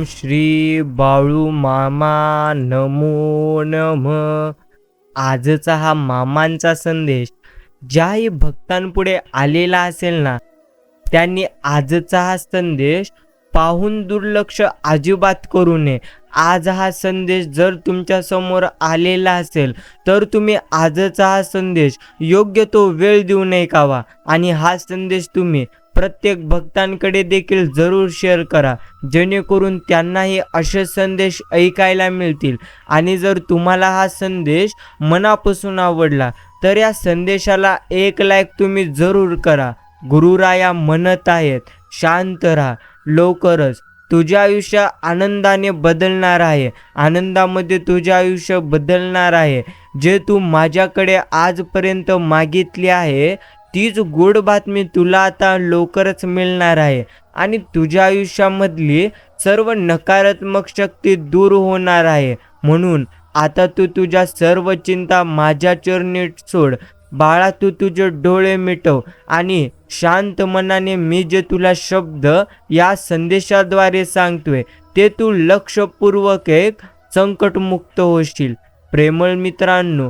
ओम श्री बाळू मामा नमो नमः. आजचा हा मामांचा संदेश ज्याही भक्तांपुढे आलेला असेल ना, त्यांनी आजचा हा संदेश पाहून दुर्लक्ष अजिबात करू नये. आज हा संदेश जर तुमच्या समोर आलेला असेल तर तुम्ही आजचा हा संदेश योग्य तो वेळ देऊ नये कावा, आणि हा संदेश तुम्ही प्रत्येक भक्तांकडे देखील जरूर शेअर करा, जेणेकरून त्यांनाही असे संदेश ऐकायला मिळतील. आणि जर तुम्हाला हा संदेश मनापासून आवडला तर या संदेशाला एक लाईक तुम्ही जरूर करा. गुरुराया म्हणत आहेत, शांत राहा, लवकरच तुझे आयुष्य आनंदाने बदलणार आहे. आनंदामध्ये तुझे आयुष्य बदलणार आहे. जे तू माझ्याकडे आजपर्यंत मागितली आहे तीच गोड बातमी तुला आता लवकरच मिळणार आहे. आणि तुझ्या आयुष्यामधली सर्व नकारात्मक शक्ती दूर होणार आहे. म्हणून आता तू तुझ्या सर्व चिंता माझ्या चरणी सोड. बाळा, तू तुझे डोळे मिटव आणि शांत मनाने मी जे तुला शब्द या संदेशाद्वारे सांगतोय ते तू लक्षपूर्वक एक संकटमुक्त होशील. प्रेमळ मित्रांनो,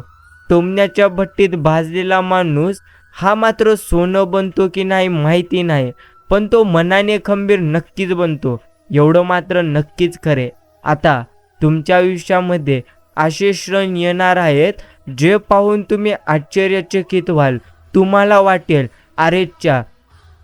टोमण्याच्या भट्टीत भाजलेला माणूस हा मात्र सोनं बनतो की नाही माहिती नाही, पण तो मनाने खंबीर नक्कीच बनतो, एवढं मात्र नक्कीच खरे. आता तुमच्या आयुष्यामध्ये असे क्षण येणार आहेत जे पाहून तुम्ही आश्चर्यचकित व्हाल. तुम्हाला वाटेल, अरेच्चा,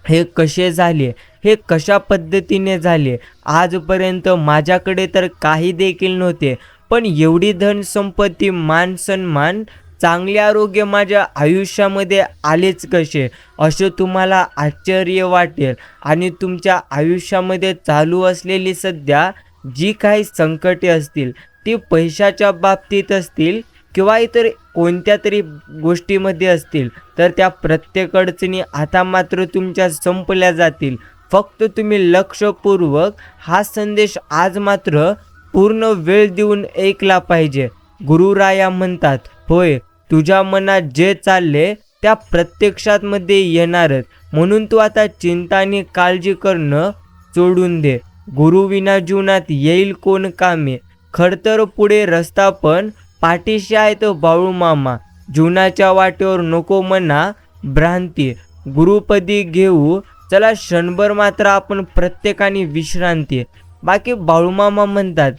हे कसे झाले, हे कशा पद्धतीने झाले, आजपर्यंत माझ्याकडे तर काही देखील नव्हते, पण एवढी धन संपत्ती, मान सन्मान, चांगले आरोग्य माझ्या आयुष्यामध्ये आलेच कसे, असं तुम्हाला आश्चर्य वाटेल. आणि तुमच्या आयुष्यामध्ये चालू असलेली सध्या जी काही संकटे असतील ती पैशाच्या बाबतीत असतील किंवा इतर कोणत्या तरी गोष्टीमध्ये असतील, तर त्या प्रत्येक अडचणी आता मात्र तुमच्या संपल्या जातील. फक्त तुम्ही लक्षपूर्वक हा संदेश आज मात्र पूर्ण वेळ देऊन ऐकला पाहिजे. गुरुराया म्हणतात, होय, तुझ्या मनात जे चालले त्या प्रत्यक्षात मध्ये येणारच. म्हणून तू आता चिंता आणि काळजी करणं सोडून दे. गुरुविना जीवनात येईल कोण कामे. खडतर पुढे रस्ता पण पाठीशी आहे तो बाळू मामा. जीवनाच्या वाटेवर नको मना भ्रांती. गुरुपदी घेऊ चला क्षणभर मात्र आपण प्रत्येकाने विश्रांती. बाकी बाळूमामा म्हणतात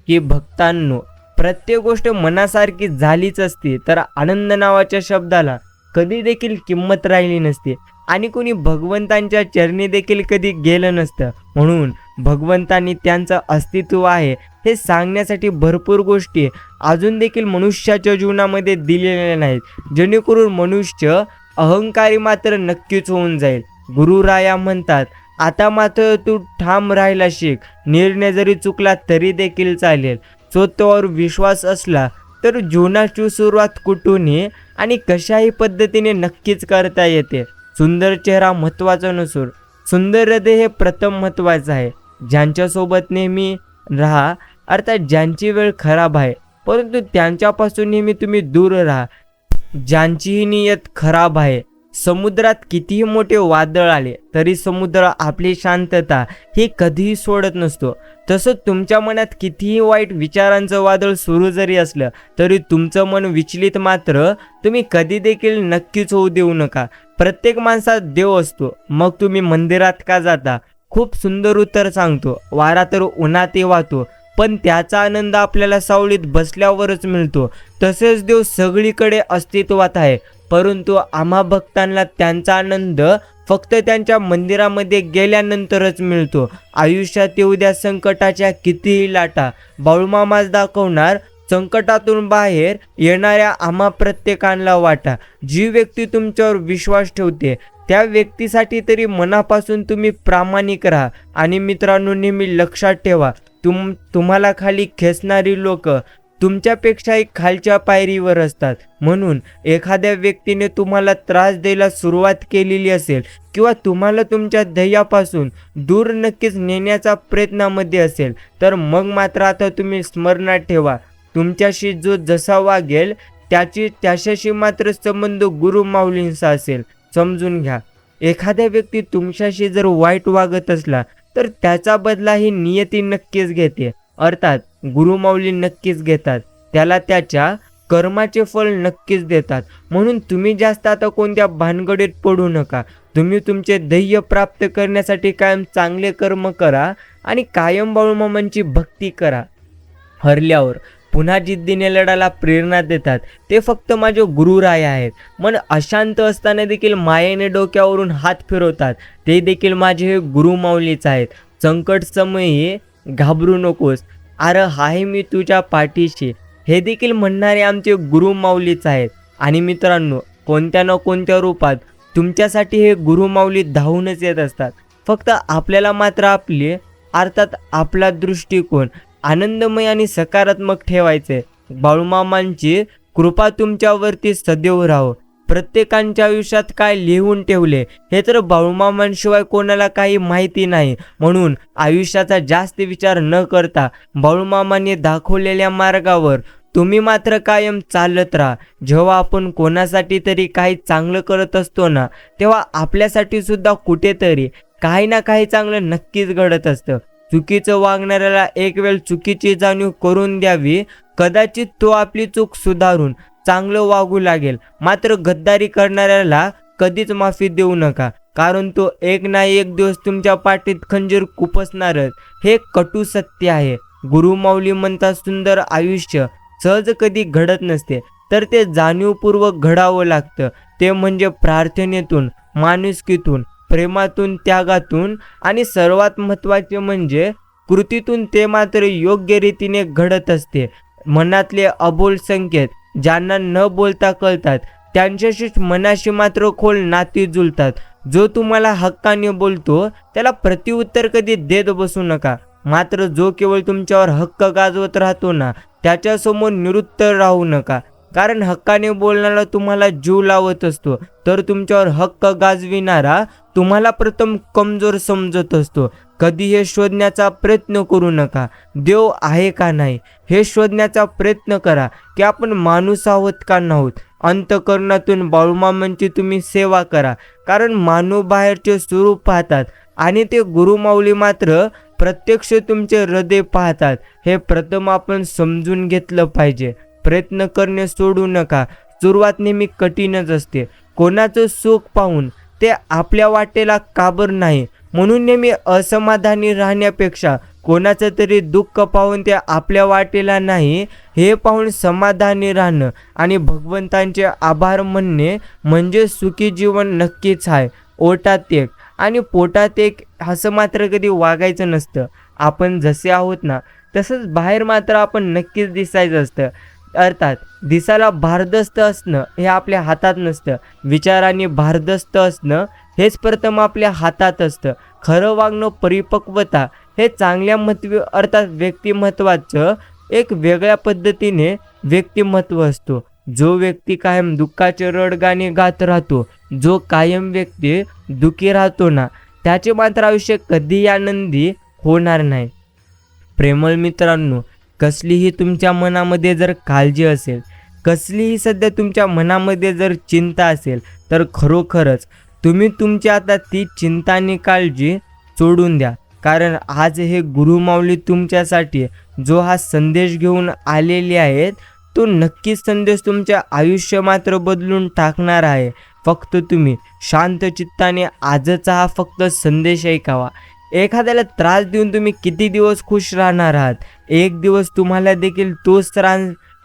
की भक्तांनो, प्रत्येक गोष्ट मनासारखी झालीच असते तर आनंद नावाच्या शब्दाला कधी देखील किंमत राहिली नसते आणि कोणी भगवंतांच्या चरणी देखील कधी गेलं नसतं. म्हणून भगवंतांनी त्यांचं अस्तित्व आहे हे सांगण्यासाठी भरपूर गोष्टी अजून देखील मनुष्याच्या जीवनामध्ये दिलेल्या नाहीत, जेणेकरून मनुष्य अहंकारी मात्र नक्कीच होऊन जाईल. गुरुराया म्हणतात, आता मात्र तू ठाम राहायला शिक. निर्णय जरी चुकला तरी देखील चालेल. स्वतःवर विश्वास असला तर जीवनाची सुरुवात कुठूनही आणि कशाही पद्धतीने नक्कीच करता येते. सुंदर चेहरा महत्त्वाचा नसून सुंदर हृदय हे प्रथम महत्त्वाचं आहे. ज्यांच्यासोबत नेहमी राहा, अर्थात ज्यांची वेळ खराब आहे, परंतु त्यांच्यापासून नेहमी तुम्ही दूर राहा. ज्यांचीही नियत खराब आहे. समुद्रात कितीही मोठे वादळ आले तरी समुद्र आपली शांतता ही कधीही सोडत नसतो. तसं तुमच्या मनात कितीही वाईट विचारांचं वादळ सुरू जरी असलं तरी तुमचं मन विचलित मात्र तुम्ही कधी देखील नक्कीच होऊ देऊ नका. प्रत्येक माणसात देव असतो, मग तुम्ही मंदिरात का जाता? खूप सुंदर उत्तर सांगतो. वारा तर उन्हातही वाहतो, पण त्याचा आनंद आपल्याला सावलीत बसल्यावरच मिळतो. तसेच देव सगळीकडे अस्तित्वात आहे, परंतु आम्हा भक्तांना त्यांचा आनंद फक्त त्यांच्या मंदिरामध्ये गेल्यानंतरच मिळतो. आयुष्यात येऊ द्या संकटाच्या कितीही लाटा, बाळूमामाच दाखवणार संकटातून बाहेर येणाऱ्या आम्हा प्रत्येकांना वाटा. जी व्यक्ती तुमच्यावर विश्वास ठेवते त्या व्यक्तीसाठी तरी मनापासून तुम्ही प्रामाणिक राहा. आणि मित्रांनो, नेहमी लक्षात ठेवा, तुम्हाला खाली खेचणारी लोक तुमच्यापेक्षाही खालच्या पायरीवर असतात. म्हणून एखाद्या व्यक्तीने तुम्हाला त्रास द्यायला सुरुवात केलेली असेल किंवा तुम्हाला तुमच्या ध्येयापासून दूर नक्कीच नेण्याचा प्रयत्नामध्ये असेल तर मग मात्र आता तुम्ही स्मरणात ठेवा, तुमच्याशी जो जसा वागेल त्याच्याशी मात्र संबंध गुरु माऊलींचा असेल. समजून घ्या. एखाद्या व्यक्ती तुमच्याशी जर वाईट वागत असला तर त्याचा बदला ही नियती नक्कीच घेते, अर्थात गुरुमाऊली नक्कीच घेतात. त्याला त्याच्या कर्माचे फळ नक्कीच देतात. म्हणून तुम्ही जास्त आता कोणत्या भानगडीत पडू नका. तुम्ही तुमचे ध्येय प्राप्त करण्यासाठी कायम चांगले कर्म करा आणि कायम बाळूमामांची भक्ती करा. हरल्यावर पुन्हा जिद्दीने लढायला प्रेरणा देतात ते फक्त माझे गुरुराय आहेत. मन अशांत असताना देखील मायेने डोक्यावरून हात फिरवतात ते देखील माझे हे गुरुमाऊलीच आहेत. संकट समयी घाबरू नकोस, अरे आहे मी तुझ्या पाठीशी, हे देखील म्हणणारे आमचे गुरुमाऊलीच आहेत. आणि मित्रांनो, कोणत्या ना कोणत्या रूपात तुमच्यासाठी हे गुरुमाऊली धावूनच येत असतात. फक्त आपल्याला मात्र आपले, अर्थात आपला दृष्टिकोन आनंदमय आणि सकारात्मक ठेवायचे. बाळूमामांची कृपा तुमच्यावरती सदैव राहो. प्रत्येकाच्या आयुष्यात काय लिहून ठेवले हे तर बाळूमामांशिवाय कोणाला काही माहिती नाही. म्हणून आयुष्याचा जास्त विचार न करता बाळूमामांनी दाखवलेल्या मार्गावर तुम्ही मात्र कायम चालत राहा. जेव्हा आपण कोणासाठी तरी काही चांगलं करत असतो ना, तेव्हा आपल्यासाठी सुद्धा कुठेतरी काही ना काही चांगलं नक्कीच घडत असतं. चुकीचं वागणाऱ्याला एक वेळ चुकीची जाणीव करून द्यावी, कदाचित तो आपली चूक सुधारून चांगलं वागू लागेल. मात्र गद्दारी करणाऱ्याला कधीच माफी देऊ नका, कारण तो एक ना एक दिवस तुमच्या पाठीत खंजीर खुपसणारच. हे कटू सत्य आहे. गुरुमाऊली म्हणतात, सुंदर आयुष्य सहज कधी घडत नसते, तर ते जाणीवपूर्वक घडावं लागतं. ते म्हणजे प्रार्थनेतून, माणुसकीतून, प्रेमातून, त्यागातून आणि सर्वात महत्त्वाचे म्हणजे कृतीतून. ते मात्र योग्य रीतीने घडत असते. मनातले अबोल संकेत ज्यांना न बोलता कळतात त्यांच्याशीच मनाशी मात्र खोल नाती जुळतात. जो तुम्हाला हक्काने बोलतो त्याला प्रत्युत्तर कधी देत बसू नका. मात्र जो केवळ तुमच्यावर हक्क गाजवत राहतो ना, त्याच्यासमोर निरुत्तर राहू नका. कारण हक्काने बोलणारा तुम्हाला जीव लावत असतो, तर तुमच्यावर हक्क गाजविणारा तुम्हाला प्रथम कमजोर समजत असतो. कधी हे शोधण्याचा प्रयत्न करू नका देव आहे का नाही, हे शोधण्याचा प्रयत्न करा की आपण माणूस आहोत का नाहोत. अंतःकरणातून बाळूमामांची तुम्ही सेवा करा, कारण मानव बाहेरचे स्वरूप पाहतात आणि ते गुरुमाऊली मात्र प्रत्यक्ष तुमचे हृदय पाहतात. हे प्रथम आपण समजून घेतलं पाहिजे. प्रयत्न करणे सोडू नका. सुरुवात नेहमी कठीणच असते. कोणाचं सुख पाहून ते आपल्या वाटेला काबर नाही, म्हणून नेहमी असमाधानी राहण्यापेक्षा कोणाचं तरी दुःख पाहून ते आपल्या वाटेला नाही हे पाहून समाधानी राहणं आणि भगवंतांचे आभार म्हणणे म्हणजे सुखी जीवन नक्कीच आहे. ओटात एक आणि पोटात एक असं मात्र कधी वागायचं नसतं. आपण जसे आहोत ना, तसंच बाहेर मात्र आपण नक्कीच दिसायचं असतं. अर्थात दिसायला भारदस्त असणं हे आपल्या हातात नसतं. विचारांनी भारदस्त असणं हेच प्रथम आपल्या हातात असतं. खरं वागणं, परिपक्वता हे चांगल्या अर्थात व्यक्तिमत्वाचं एक वेगळ्या पद्धतीने व्यक्तिमत्व असतो. जो व्यक्ती कायम दुःखाचे रडगाणे गात राहतो, जो कायम व्यक्ती दुःखी राहतो ना, त्याचे मात्र आयुष्य कधीही आनंदी होणार नाही. प्रेमळ मित्रांनो, कसलीही तुमच्या मनामध्ये जर काळजी असेल, कसलीही सध्या तुमच्या मनामध्ये जर चिंता असेल, तर खरोखरच तुम्ही तुमची आता ती चिंता आणि काळजी सोडून द्या. कारण आज हे गुरुमाऊली तुमच्यासाठी जो हा संदेश घेऊन आलेले आहेत, तो नक्कीच संदेश तुमचे आयुष्य मात्र बदलून टाकणार आहे. फक्त तुम्ही शांत चित्ताने आजचा हा फक्त संदेश ऐकावा. एखाद्याला त्रास देऊन तुम्ही किती दिवस खुश राहणार आहात? एक दिवस तुम्हाला देखील तोच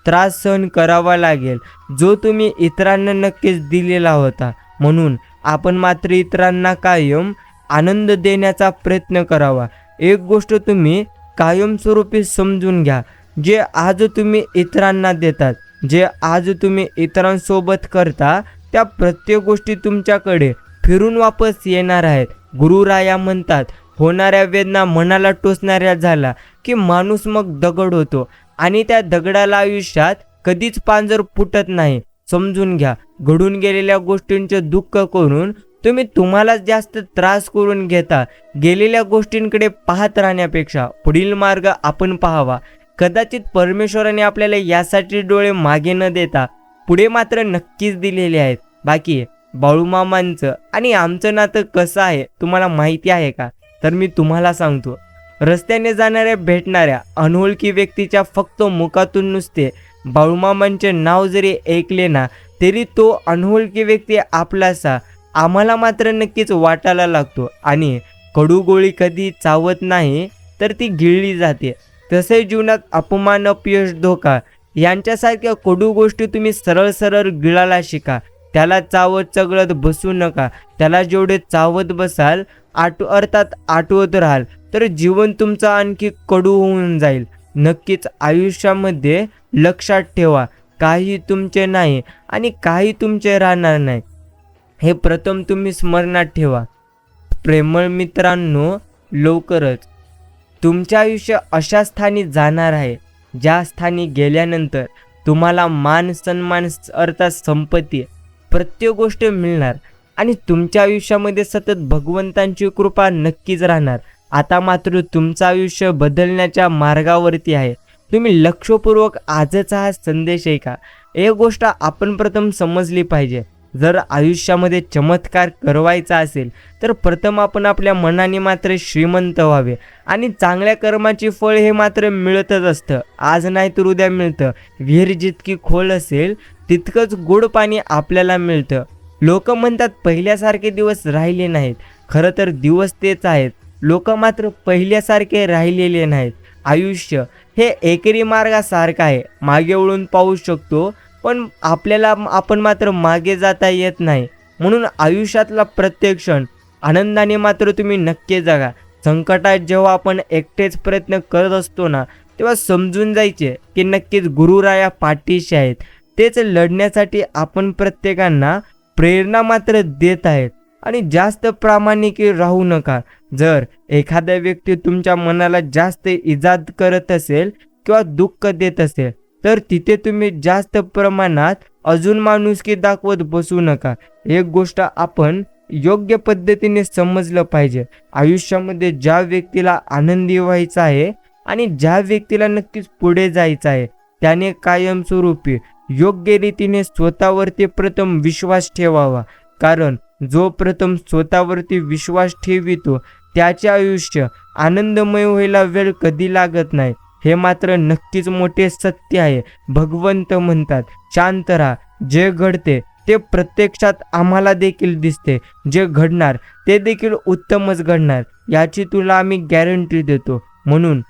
त्रास सहन करावा लागेल जो तुम्ही इतरांना नक्कीच दिलेला होता. म्हणून आपण मात्र इतरांना कायम आनंद देण्याचा प्रयत्न करावा. एक गोष्ट तुम्ही कायमस्वरूपी समजून घ्या, जे आज तुम्ही इतरांना देतात, जे आज तुम्ही इतरांसोबत करता, त्या प्रत्येक गोष्टी तुमच्याकडे फिरून वापस येणार आहेत. गुरुराया म्हणतात, होणाऱ्या वेदना मनाला टोचणाऱ्या झाला की माणूस मग दगड होतो आणि त्या दगडाला आयुष्यात कधीच पांजर फुटत नाही. समजून घ्या. घडून गेलेल्या गोष्टींचे दुःख करून तुम्ही तुम्हालाच जास्त त्रास करून घेता. गेलेल्या गोष्टींकडे पाहत राहण्यापेक्षा पुढील मार्ग आपण पाहावा. कदाचित परमेश्वराने आपल्याला यासाठी डोळे मागे न देता पुढे मात्र नक्कीच दिलेले आहेत. बाकी बाळूमामांचं आणि आमचं नातं कसं आहे तुम्हाला माहिती आहे का? तर मी तुम्हाला सांगतो, रस्त्याने जाणाऱ्या भेटणाऱ्या अनोळखी व्यक्तीच्या फक्त मुखातून नुसते बाळूमामांचे नाव जरी ऐकले ना, तरी तो अनोळखी व्यक्ती आपलासा आम्हाला मात्र नक्कीच वाटायला लागतो. आणि कडू गोळी कधी चावत नाही तर ती गिळली जाते. तसे जीवनात अपमान, अपयश, धोका यांच्यासारख्या कडू गोष्टी तुम्ही सरळ सरळ गिळायला शिका. त्याला चावत चगळत बसू नका. त्याला जेवढे चावत बसाल, अर्थात आठवत राहाल, तर जीवन तुमचं आणखी कडू होऊन जाईल. नक्कीच आयुष्यामध्ये लक्षात ठेवा, काही तुमचे नाही आणि काही तुमचे राहणार नाही. हे प्रथम तुम्ही स्मरणात ठेवा. प्रेमळ मित्रांनो, लवकरच तुमचे आयुष्य अशा स्थानी जाणार आहे, ज्या स्थानी गेल्यानंतर तुम्हाला मान सन्मान अर्थात संपत्ती प्रत्येक गोष्ट मिळणार आणि तुमच्या आयुष्यामध्ये सतत भगवंतांची कृपा नक्कीच राहणार. आता मात्र तुमचं आयुष्य बदलण्याच्या मार्गावरती आहे. तुम्ही लक्षपूर्वक आजचा हा संदेश ऐका. एक गोष्ट आपण प्रथम समजली पाहिजे, जर आयुष्यामध्ये चमत्कार करवायचा असेल तर प्रथम आपण आपल्या मनाने मात्र श्रीमंत व्हावे. आणि चांगल्या कर्माची फळ हे मात्र मिळतच असतं, आज नाही तर उद्या मिळतं. विहीर जितकी खोल असेल तितकंच गोड पाणी आपल्याला मिळतं. लोक म्हणतात पहिल्यासारखे दिवस राहिले नाहीत. खरं तर दिवस तेच आहेत, लोक मात्र पहिल्यासारखे राहिलेले नाहीत. आयुष्य हे एकेरी मार्गासारखं आहे, मागे वळून पाहू शकतो पण आपण मात्र मागे जाता येत नाही. म्हणून आयुष्यातला प्रत्येक क्षण आनंदाने मात्र तुम्ही नक्की जगा. संकटात जेव्हा आपण एकटेच प्रयत्न करत असतो ना, तेव्हा समजून जायचे की नक्कीच गुरुराया पाठीशी आहेत. तेच लढण्यासाठी आपण प्रत्येकांना प्रेरणा मात्र देत आहेत. आणि जास्त प्रामाणिक राहू नका. जर एखादा व्यक्ती तुमच्या मनाला जास्त इजा करत असेल किंवा दुःख देत असेल तर तिथे तुम्ही जास्त प्रमाणात अजून माणुसकी दाखवत बसू नका. एक गोष्ट आपण योग्य पद्धतीने समजलं पाहिजे, आयुष्यामध्ये ज्या व्यक्तीला आनंदी व्हायचं आहे आणि ज्या व्यक्तीला नक्कीच पुढे जायचं आहे त्याने कायमस्वरूपी योग्य रीतीने स्वतःवरती प्रथम विश्वास ठेवावा. कारण जो प्रथम स्वतःवरती विश्वास ठेवितो त्याचे आयुष्य आनंदमय व्हायला वेळ कधी लागत नाही. हे मात्र नक्कीच मोठे सत्य आहे. भगवंत म्हणतात, शांत राहा, जे घडते ते प्रत्यक्षात आम्हाला देखील दिसते, जे घडणार ते देखील उत्तमच घडणार, याची तुला आम्ही गॅरंटी देतो. म्हणून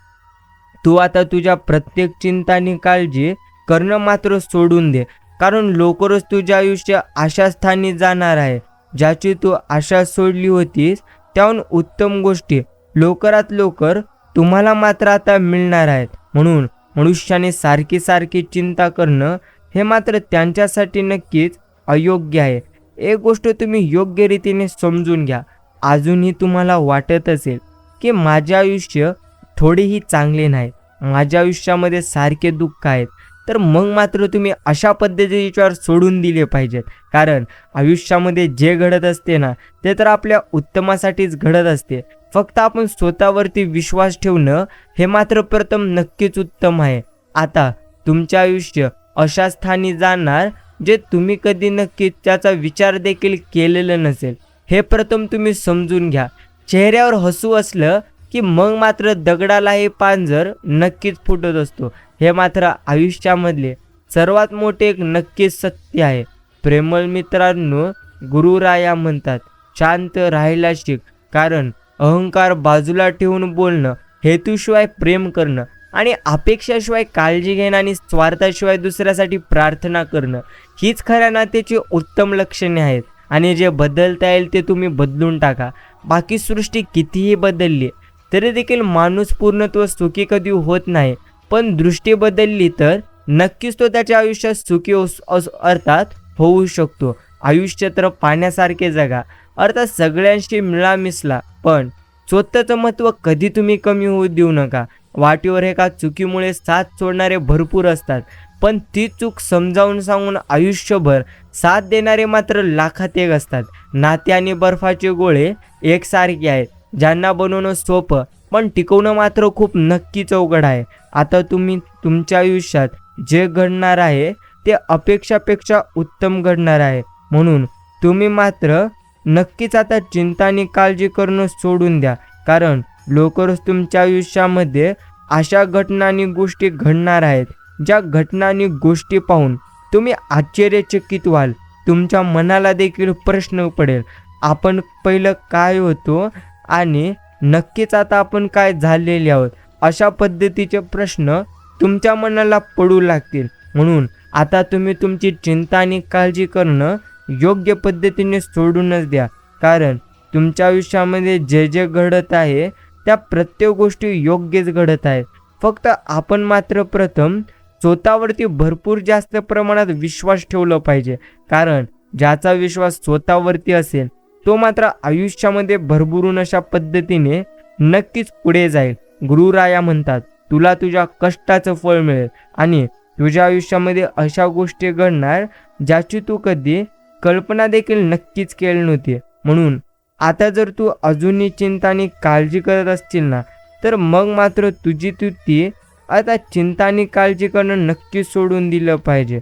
तू आता तुझ्या प्रत्येक चिंता आणि काळजी करणं मात्र सोडून दे. कारण लवकरच तुझे आयुष्य अशा स्थानी जाणार आहे ज्याची तू आशा सोडली होतीस. त्याहून उत्तम गोष्टी लवकरात लवकर तुम्हाला मात्र आता मिळणार आहेत. म्हणून मनुष्याने सारखी सारखी चिंता करणं हे मात्र त्यांच्यासाठी नक्कीच अयोग्य आहे. एक गोष्ट तुम्ही योग्य रीतीने समजून घ्या. अजूनही तुम्हाला वाटत असेल की माझे आयुष्य थोडेही चांगले नाही, माझ्या आयुष्यामध्ये सारखे दुःख आहेत, तर मग मात्र तुम्ही अशा पद्धतीचे विचार सोडून दिले पाहिजेत. कारण आयुष्यामध्ये जे घडत असते ना ते तर आपल्या उत्तमासाठीच घडत असते. फक्त आपण स्वतःवरती विश्वास ठेवणं हे मात्र प्रथम नक्कीच उत्तम आहे. आता तुमचे आयुष्य अशा स्थानी जाणार जे तुम्ही कधी नक्कीच त्याचा विचार देखील केलेला नसेल. हे प्रथम तुम्ही समजून घ्या. चेहऱ्यावर हसू असलं की मग मात्र दगडालाही पांजर नक्कीच फुटत असतो. हे मात्र आयुष्यामधले सर्वात मोठे एक नक्कीच सत्य आहे. प्रेमळ मित्रांनो, गुरुराया म्हणतात, शांत राहायला शिक. कारण अहंकार बाजूला ठेवून बोलणं, हेतूशिवाय प्रेम करणं आणि अपेक्षाशिवाय काळजी घेणं आणि स्वार्थाशिवाय दुसऱ्यासाठी प्रार्थना करणं हीच खऱ्या नात्याची उत्तम लक्षणे आहेत. आणि जे बदलता येईल ते तुम्ही बदलून टाका. बाकी सृष्टी कितीही बदलली तरी देखील माणूस पूर्णत्व सुखी कधी होत नाही. पण दृष्टी बदलली तर नक्कीच तो त्याच्या आयुष्यात सुखी अर्थात होऊ शकतो. आयुष्य तर पाण्यासारखे जगा, अर्थात सगळ्यांशी मिळामिसला, पण स्वतःचं महत्त्व कधी तुम्ही कमी होऊ देऊ नका. वाटेवर एका चुकीमुळे साथ सोडणारे भरपूर असतात, पण ती चूक समजावून सांगून आयुष्यभर साथ देणारे मात्र लाखात एक असतात. नाते आणि बर्फाचे गोळे एकसारखे आहेत, ज्यांना बनवणं सोपं पण टिकवणं मात्र खूप नक्कीच अवघड आहे. आता तुम्ही तुमच्या आयुष्यात जे घडणार आहे ते अपेक्षापेक्षा उत्तम घडणार आहे. म्हणून तुम्ही मात्र नक्कीच आता चिंता आणि काळजी करणं सोडून द्या. कारण लवकरच तुमच्या आयुष्यामध्ये अशा घटना आणि गोष्टी घडणार आहेत, ज्या घटना आणि गोष्टी पाहून तुम्ही आश्चर्यचकित व्हाल. तुमच्या मनाला देखील प्रश्न पडेल, आपण पहिलं काय होतो आणि नक्कीच आता आपण काय झालेले आहोत. अशा पद्धतीचे प्रश्न तुमच्या मनाला पडू लागतील. म्हणून आता तुम्ही तुमची चिंता आणि काळजी करणं योग्य पद्धतीने सोडूनच द्या. कारण तुमच्या आयुष्यामध्ये जे जे घडत आहे त्या प्रत्येक गोष्टी योग्यच घडत आहेत. फक्त आपण मात्र प्रथम स्वतःवरती भरपूर जास्त प्रमाणात विश्वास ठेवला पाहिजे. कारण ज्याचा विश्वास स्वतःवरती असेल तो मात्र आयुष्यामध्ये भरभरून अशा पद्धतीने नक्कीच पुढे जाईल. गुरुराया म्हणतात, तुला तुझ्या कष्टाचं फळ मिळेल आणि तुझ्या आयुष्यामध्ये अशा गोष्टी घडणार ज्याची तू कधी कल्पना देखील नक्कीच केली नव्हती. म्हणून आता जर तू अजूनही चिंता आणि काळजी करत असशील ना, तर मग मात्र तुझी ती आता चिंता आणि काळजी करणं नक्कीच सोडून दिलं पाहिजे.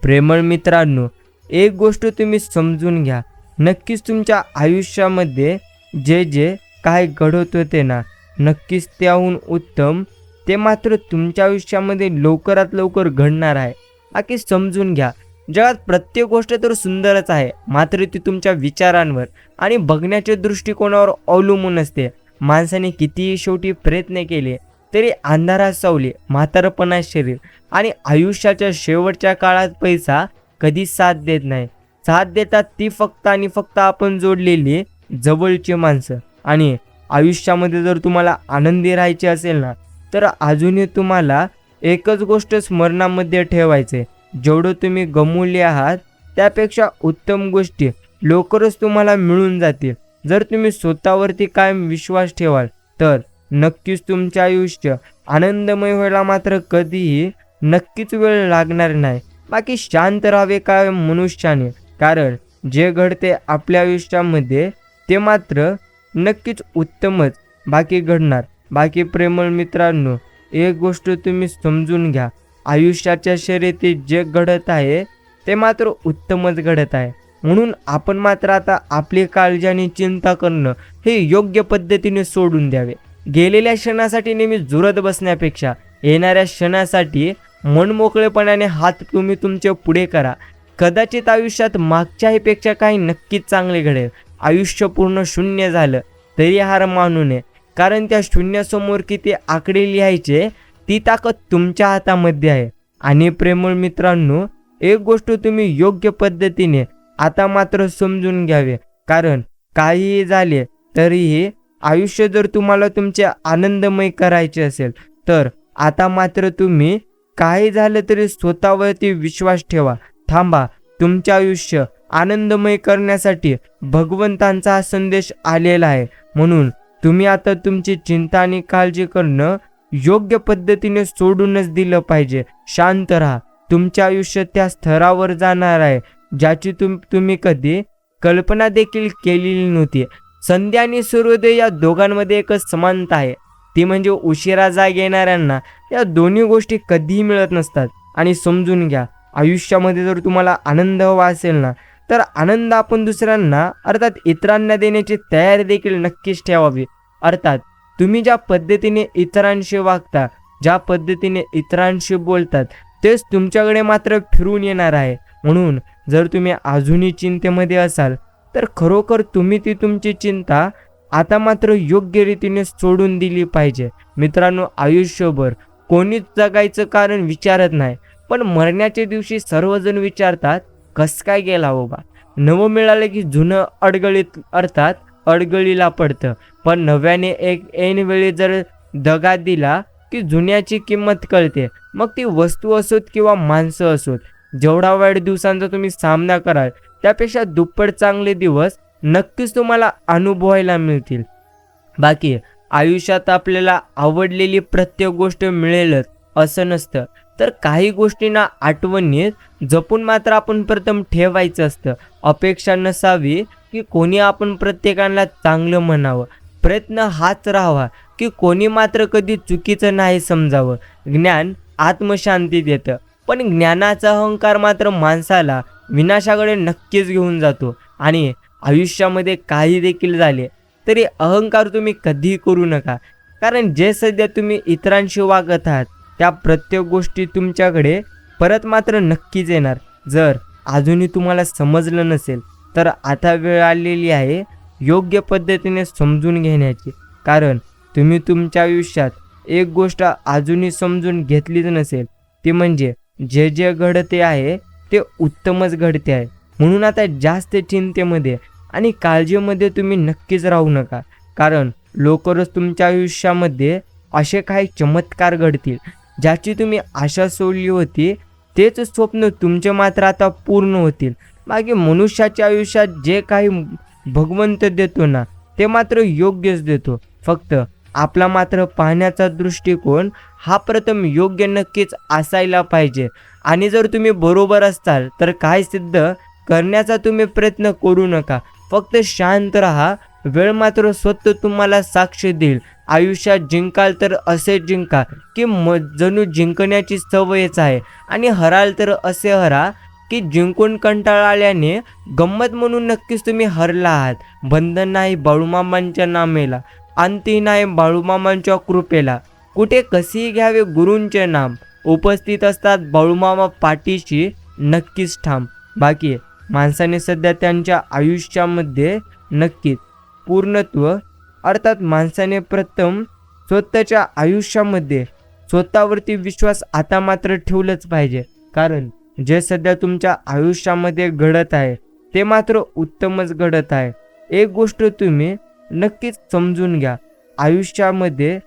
प्रेमळ मित्रांनो, एक गोष्ट तुम्ही समजून घ्या, नक्कीच तुमच्या आयुष्यामध्ये जे जे काय घडत होते ना, नक्कीच त्याहून उत्तम ते मात्र तुमच्या आयुष्यामध्ये लवकरात लवकर घडणार आहे. बाकी समजून घ्या, जगात प्रत्येक गोष्ट तर सुंदरच आहे, मात्र ती तुमच्या विचारांवर आणि बघण्याच्या दृष्टिकोनावर अवलंबून असते. माणसाने कितीही शेवटी प्रयत्न केले तरी अंधारात सावली, म्हातारपणात शरीर आणि आयुष्याच्या शेवटच्या काळात पैसा कधी साथ देत नाही. साथ देतात ती फक्त आणि फक्त आपण जोडलेली जवळची माणसं. आणि आयुष्यामध्ये जर तुम्हाला आनंदी राहायचे असेल ना, तर अजूनही तुम्हाला एकच गोष्ट स्मरणामध्ये ठेवायचे, जेवढं तुम्ही गमावले आहात त्यापेक्षा उत्तम गोष्टी लवकरच तुम्हाला मिळून जातील. जर तुम्ही स्वतःवरती कायम विश्वास ठेवाल तर नक्कीच तुमचे आयुष्य आनंदमय व्हायला मात्र कधीही नक्कीच वेळ लागणार नाही. बाकी शांत राहावे काय मनुष्याने, कारण जे घडते आपल्या आयुष्यामध्ये ते मात्र नक्कीच उत्तमच बाकी घडणार. बाकी प्रेमळ मित्रांनो, एक गोष्ट तुम्ही समजून घ्या, आयुष्याच्या शर्यतीत जे घडत आहे ते मात्र उत्तमच घडत आहे. म्हणून आपण मात्र आता आपली काळजी आणि चिंता करणं हे योग्य पद्धतीने सोडून द्यावे. गेलेल्या क्षणासाठी नेहमी जुरत बसण्यापेक्षा येणाऱ्या क्षणासाठी मनमोकळेपणाने हात तुम्ही तुमचे पुढे करा. कदाचित आयुष्यात मागच्याहीपेक्षा काही नक्कीच चांगले घडेल. आयुष्य पूर्ण शून्य झालं तरी हार मानू नये, कारण त्या शून्यासमोर किती आकडे लिहायचे ती ताकद तुमच्या हातामध्ये आहे. आणि प्रेमळ मित्रांनो, एक गोष्ट तुम्ही योग्य पद्धतीने आता मात्र समजून घ्यावे, कारण काहीही झाले तरीही आयुष्य जर तुम्हाला तुमचे आनंदमय करायचे असेल तर आता मात्र तुम्ही काही झालं तरी स्वतःवरती विश्वास ठेवा. थांबा, तुमचे आयुष्य आनंदमय करण्यासाठी भगवंतांचा हा संदेश आलेला आहे. म्हणून तुम्ही आता तुमची चिंता आणि काळजी करणं योग्य पद्धतीने सोडूनच दिलं पाहिजे. शांत राहा, तुमचे आयुष्य त्या स्तरावर जाणार आहे ज्याची तुम्ही कधी कल्पना देखील केलेली नव्हती. संध्या आणि सूर्योदय या दोघांमध्ये एकच समानता आहे, ती म्हणजे उशिरा जाग येणाऱ्यांना या दोन्ही गोष्टी कधीही मिळत नसतात. आणि समजून घ्या, आयुष्यामध्ये जर तुम्हाला आनंद हवा असेल ना, तर आनंद आपण दुसऱ्यांना अर्थात इतरांना देण्याची तयारी देखील नक्कीच ठेवावी. अर्थात तुम्ही ज्या पद्धतीने इतरांशी वागता, ज्या पद्धतीने इतरांशी बोलतात, तेच तुमच्याकडे मात्र फिरून येणार आहे. म्हणून जर तुम्ही अजूनही चिंतेमध्ये असाल तर खरोखर तुम्ही ती तुमची चिंता आता मात्र योग्य रीतीने सोडून दिली पाहिजे. मित्रांनो, आयुष्यभर कोणीच जगायचं कारण विचारत नाही, पण मरण्याच्या दिवशी सर्वजण विचारतात कस काय गेला बाबा. नवं मिळालं की जुनं अडगळीत अर्थात अडगळीला पडतं, पण नव्याने एक ऐन वेळी जर दगा दिला की जुन्याची किंमत कळते. मग ती वस्तू असोत किंवा माणसं असोत. जेवढा वाईट दिवसांचा तुम्ही सामना कराल त्यापेक्षा दुप्पट चांगले दिवस नक्कीच तुम्हाला अनुभवायला मिळतील. बाकी आयुष्यात आपल्याला आवडलेली प्रत्येक गोष्ट मिळेलच असं नसतं, तर काही गोष्टींना आठवणीत जपून मात्र आपण प्रथम ठेवायचं असतं. अपेक्षा नसावी की कोणी आपण प्रत्येकाला चांगलं म्हणावं. प्रयत्न हाच राहावा की कोणी मात्र कधी चुकीचं नाही समजावं. ज्ञान आत्मशांती देतं, पण ज्ञानाचा अहंकार मात्र माणसाला विनाशाकडे नक्कीच घेऊन जातो. आणि आयुष्यामध्ये काही देखील झाले तरी अहंकार तुम्ही कधीही करू नका. कारण जे सध्या तुम्ही इतरांशी वागत आहात त्या प्रत्येक गोष्टी तुमच्याकडे परत मात्र नक्कीच येणार. जर अजूनही तुम्हाला समजलं नसेल तर आता वेळ आलेली आहे योग्य पद्धतीने समजून घेण्याची. कारण तुम्ही तुमच्या आयुष्यात एक गोष्ट अजूनही समजून घेतलीच नसेल, ती म्हणजे जे जे घडते आहे ते उत्तमच घडते आहे. म्हणून आता जास्त चिंतेमध्ये आणि काळजीमध्ये तुम्ही नक्कीच राहू नका. कारण लवकरच तुमच्या आयुष्यामध्ये असे काही चमत्कार घडतील ज्याची तुम्ही आशा सोडली होती. तेच स्वप्न तुमचे मात्र आता पूर्ण होतील. मागे मनुष्याच्या आयुष्यात जे काही भगवंत देतो ना ते मात्र योग्यच देतो. फक्त आपला मात्र पाहण्याचा दृष्टिकोन हा प्रथम योग्य नक्कीच असायला पाहिजे. आणि जर तुम्ही बरोबर असताल तर काय सिद्ध करण्याचा तुम्ही प्रयत्न करू नका. फक्त शांत राहा. वेळ मात्र स्वतः तुम्हाला साक्ष देईल. आयुष्यात जिंकाल तर असे जिंका की जणू जिंकण्याची सवयच आहे, आणि हराल तर असे हरा की जिंकून कंटाळा आल्याने गंमत म्हणून नक्कीच तुम्ही हरला आहात. बंधन नाही बाळूमामांच्या नामेला, अंती नाही बाळूमामांच्या कृपेला, कुठे कसेही घ्यावे गुरूंचे नाम, उपस्थित असतात बाळूमामा पाठीशी नक्कीच ठाम. बाकी माणसाने सध्या त्यांच्या आयुष्यामध्ये नक्कीच पूर्णत्व, अर्थात माणसाने प्रथम स्वतःच्या आयुष्यामध्ये स्वतःवरती विश्वास आता मात्र ठेवलंच पाहिजे. कारण जे सध्या तुमच्या आयुष्यामध्ये घडत आहे ते मात्र उत्तमच घडत आहे. एक गोष्ट तुम्ही नक्कीच समजून घ्या, आयुष्यामध्ये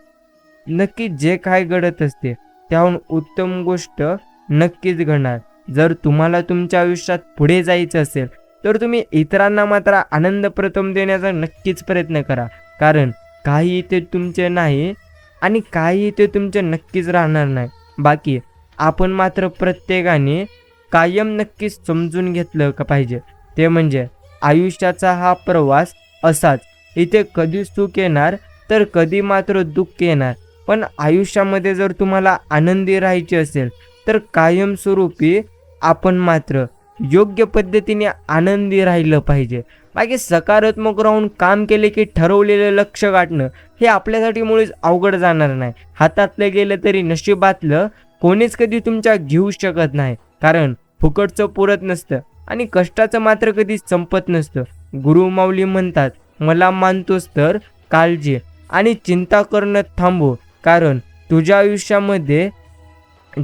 नक्कीच जे काय घडत असते त्याहून उत्तम गोष्ट नक्कीच घडणार. जर तुम्हाला तुमच्या आयुष्यात पुढे जायचं असेल तर तुम्ही इतरांना मात्र आनंद प्रथम देण्याचा नक्कीच प्रयत्न करा. कारण काही इथे तुमचे नाही आणि काही इथे तुमचे नक्कीच राहणार नाही. बाकी आपण मात्र प्रत्येकाने कायम नक्कीच समजून घेतलं का पाहिजे, ते म्हणजे आयुष्याचा हा प्रवास असाच. इथे कधी सुख येणार तर कधी मात्र दुःख येणार. पण आयुष्यामध्ये जर तुम्हाला आनंदी राहायचे असेल तर कायमस्वरूपी आपण मात्र योग्य पद्धतीने आनंदी राहिलं पाहिजे. बाकी सकारात्मक राहून काम केले की ठरवलेलं लक्ष गाठणं हे आपल्यासाठी मुळीच अवघड जाणार नाही. हातातलं गेलं तरी नशिबातलं कोणीच कधी तुमच्या घेऊ शकत नाही. कारण फुकटचं पुरत नसतं आणि कष्टाचं मात्र कधी संपत नसतं. गुरु माऊली म्हणतात, मला मानतोस तर काळजी आणि चिंता करणं थांबव. कारण तुझ्या आयुष्यामध्ये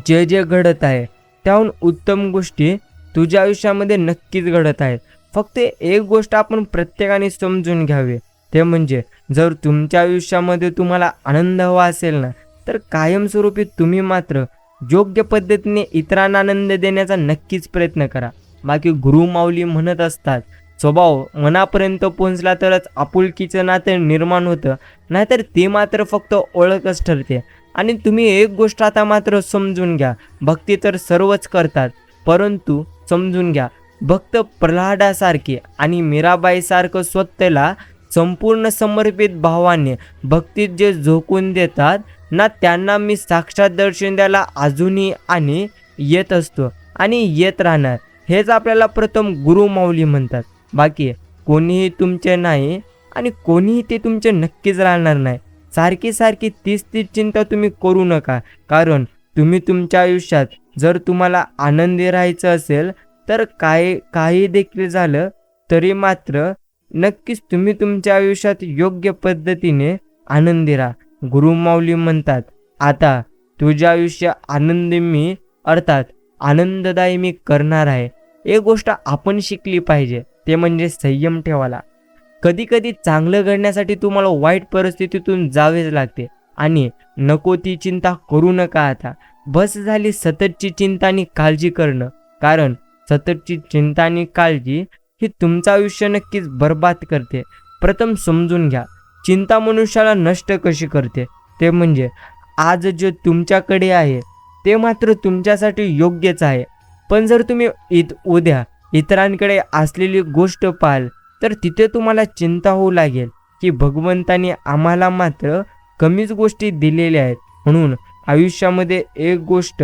जे जे घडत आहे त्याहून उत्तम गोष्टी तुझ्या आयुष्यामध्ये नक्कीच घडत आहेत. फक्त एक गोष्ट आपण प्रत्येकाने समजून घ्यावे, ते म्हणजे जर तुमच्या आयुष्यामध्ये तुम्हाला आनंद हवा असेल ना तर कायमस्वरूपी तुम्ही मात्र योग्य पद्धतीने इतरांना आनंद देण्याचा नक्कीच प्रयत्न करा. बाकी गुरु माऊली म्हणत असतात, स्वभाव मनापर्यंत पोहोचला तरच आपुलकीचं नातं निर्माण होतं, नाहीतर ते मात्र फक्त ओळखच ठरते. आणि तुम्ही एक गोष्ट आता मात्र समजून घ्या, भक्ती तर सर्वच करतात, परंतु समजून घ्या भक्त प्रल्हादासारखे आणि मीराबाईसारखं स्वतःला संपूर्ण समर्पित भावाने भक्तीत जे झोकून देतात ना त्यांना मी साक्षात दर्शन द्यायला अजूनही आणि येत असतो आणि येत राहणार. हेच आपल्याला प्रथम गुरु माऊली म्हणतात. बाकी कोणीही तुमचे नाही आणि कोणीही ते तुमचे नक्कीच राहणार नाही. सारखी सारखी तीच चिंता तुम्ही करू नका. कारण तुम्ही तुमच्या आयुष्यात जर तुम्हाला आनंदी राहायचं असेल तर काही देखील झालं तरी मात्र नक्कीच तुम्ही तुमच्या आयुष्यात योग्य पद्धतीने आनंदी राहा. गुरु माऊली म्हणतात, आता तुझे आयुष्य आनंदी मी, अर्थात आनंददायी मी करणार आहे. एक गोष्ट आपण शिकली पाहिजे, ते म्हणजे संयम ठेवायला. कधी कधी चांगलं घडण्यासाठी तुम्हाला वाईट परिस्थितीतून जावेच लागते आणि नको ती चिंता करू नका. आता बस झाली सततची चिंता आणि काळजी करणं. कारण सततची चिंता आणि काळजी ही तुमचं आयुष्य नक्कीच बर्बाद करते. प्रथम समजून घ्या, चिंता मनुष्याला नष्ट कशी करते, ते म्हणजे आज जे तुमच्याकडे आहे ते मात्र तुमच्यासाठी योग्यच आहे. पण जर तुम्ही उद्या इतरांकडे असलेली गोष्ट पाहाल तर तिथे तुम्हाला चिंता होऊ लागेल की भगवंताने आम्हाला मात्र कमीच गोष्टी दिलेल्या आहेत. म्हणून आयुष्यामध्ये एक गोष्ट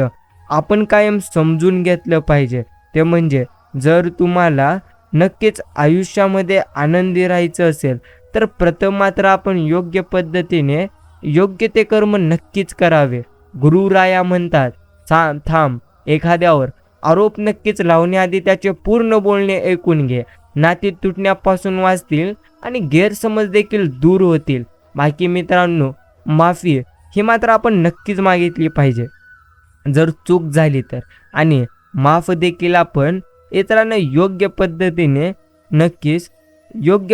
आपण कायम समजून घेतलं पाहिजे, ते म्हणजे जर तुम्हाला नक्कीच आयुष्यामध्ये आनंदी राहायचं असेल तर प्रथम मात्र आपण योग्य पद्धतीने योग्य ते कर्म नक्कीच करावे. गुरुराया म्हणतात, थांब, एखाद्यावर आरोप नक्कीच लावण्याआधी त्याचे पूर्ण बोलणे ऐकून घे. नाती तुटण्यापासून वाचतील आणि गैरसमज देखील दूर होतील. बाकी मित्रांनो, माफी ही मात्र आपण नक्कीच मागितली पाहिजे जर चूक झाली तर, आणि माफ देखील आपण इतरांना योग्य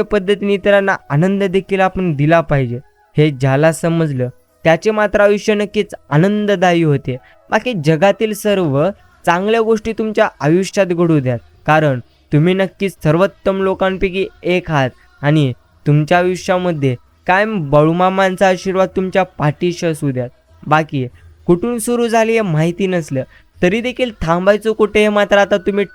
पद्धतीने इतरांना आनंद देखील आपण दिला पाहिजे. हे ज्याला समजलं त्याचे मात्र आयुष्य नक्कीच आनंददायी होते. बाकी जगातील सर्व चांगल्या गोष्टी तुमच्या आयुष्यात घडू द्यात, कारण तुम्ही नक्कीच सर्वोत्तम लोकांपैकी एक आहात आणि तुमच्या आयुष्यामध्ये कायम बाळूमामांचा आशीर्वाद तुमच्या पाठीशी असू द्यात. बाकी कुठून सुरू झाली हे माहिती नसलं तरी देखील थांबायचं कुठे हे मात्र आता तुम्ही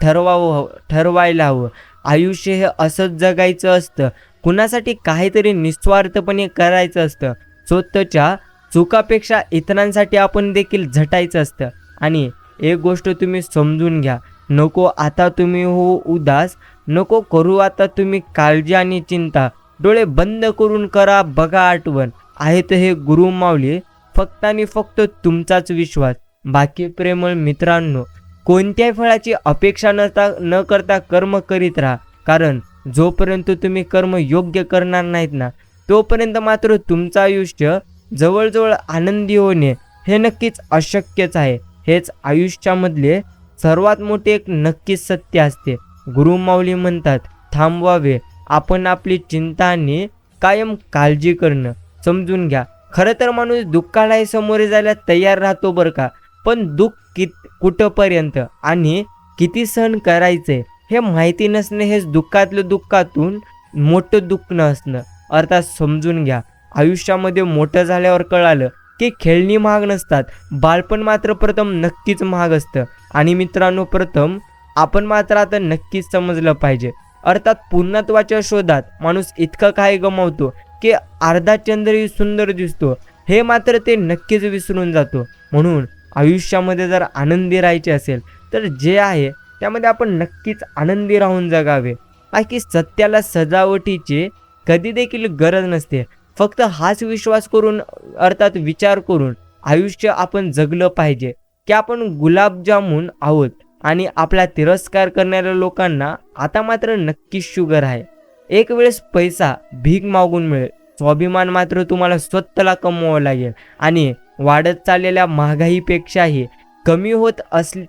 ठरवायला हवं. आयुष्य हे असंच जगायचं असतं, कुणासाठी काहीतरी निस्वार्थपणे करायचं असतं. स्वतःच्या चुकापेक्षा इतरांसाठी आपण देखील झटायचं असतं. आणि एक गोष्ट तुम्ही समजून घ्या, नको आता तुम्ही हो उदास, नको करू आता तुम्ही काळजी आणि चिंता. डोळे बंद करून करा बघा आठवण, आहेत हे गुरु माऊली, फक्त आणि फक्त तुमचाच विश्वास. बाकी प्रेमळ मित्रांनो, कोणत्याही फळाची अपेक्षा न करता कर्म करीत राहा, कारण जोपर्यंत तुम्ही कर्म योग्य करणार नाहीत ना, तोपर्यंत मात्र तुमचं आयुष्य जवळजवळ आनंदी होणे हे नक्कीच अशक्यच आहे. हेच आयुष्यामधले सर्वात मोठे एक नक्कीच सत्य असते. गुरु माऊली म्हणतात, थांबवावे आपण आपली चिंता आणि कायम काळजी करणं. समजून घ्या, खरं तर माणूस दुःखालाही सामोरे जायला तयार राहतो बरं का, पण दुःख कुठंपर्यंत आणि किती सहन करायचे हे माहिती नसणे हेच दुःखातून मोठं दुःख नसणं. अर्थात समजून घ्या, आयुष्यामध्ये मोठं झाल्यावर कळालं की खेळणी महाग नसतात, बालपण मात्र प्रथम नक्कीच महाग असतं. आणि मित्रांनो, प्रथम आपण मात्र आता नक्कीच समजलं पाहिजे, अर्थात पूर्णत्वाच्या शोधात माणूस इतकं काही गमावतो की अर्धा चंद्रही सुंदर दिसतो हे मात्र ते नक्कीच विसरून जातो. म्हणून आयुष्यामध्ये जर आनंदी राहायचे असेल तर जे आहे त्यामध्ये आपण नक्कीच आनंदी राहून जगावे. बाकी सत्याला सजावटीची कधी देखील गरज नसते, फक्त हाच विश्वास करून अर्थात विचार करून आयुष्य आपण जगलं पाहिजे की आपण गुलाबजामुन आहोत आणि आपला तिरस्कार करणाऱ्या लोकांना आता मात्र नक्कीच शुगर आहे. एक वेळेस पैसा भीक मागून मिळेल, स्वाभिमान मात्र तुम्हाला स्वतःला कमवावं लागेल. आणि वाढत चाललेल्या महागाईपेक्षाही कमी होत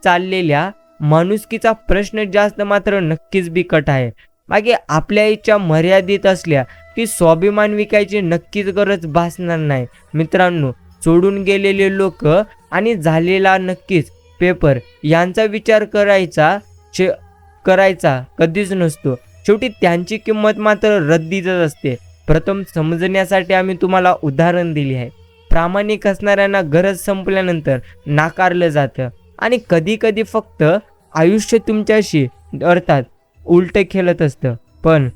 चाललेल्या माणुसकीचा प्रश्न जास्त मात्र नक्कीच बिकट आहे. बाकी आपल्या इच्छा मर्यादित असल्या की स्वाभिमान विकायची नक्कीच गरज भासणार नाही. मित्रांनो, सोडून गेलेले लोक आणि झालेला नक्कीच पेपर यांचा विचार करायचा कधीच नसतो. शेवटी त्यांची किंमत मात्र रद्दीच असते. प्रथम समजण्यासाठी आम्ही तुम्हाला उदाहरण दिले आहे. प्रामाणिक असणाऱ्यांना गरज संपल्यानंतर नाकारलं जातं आणि कधी कधी फक्त आयुष्य तुमच्याशी अर्थात उलट खेळत असतं. पण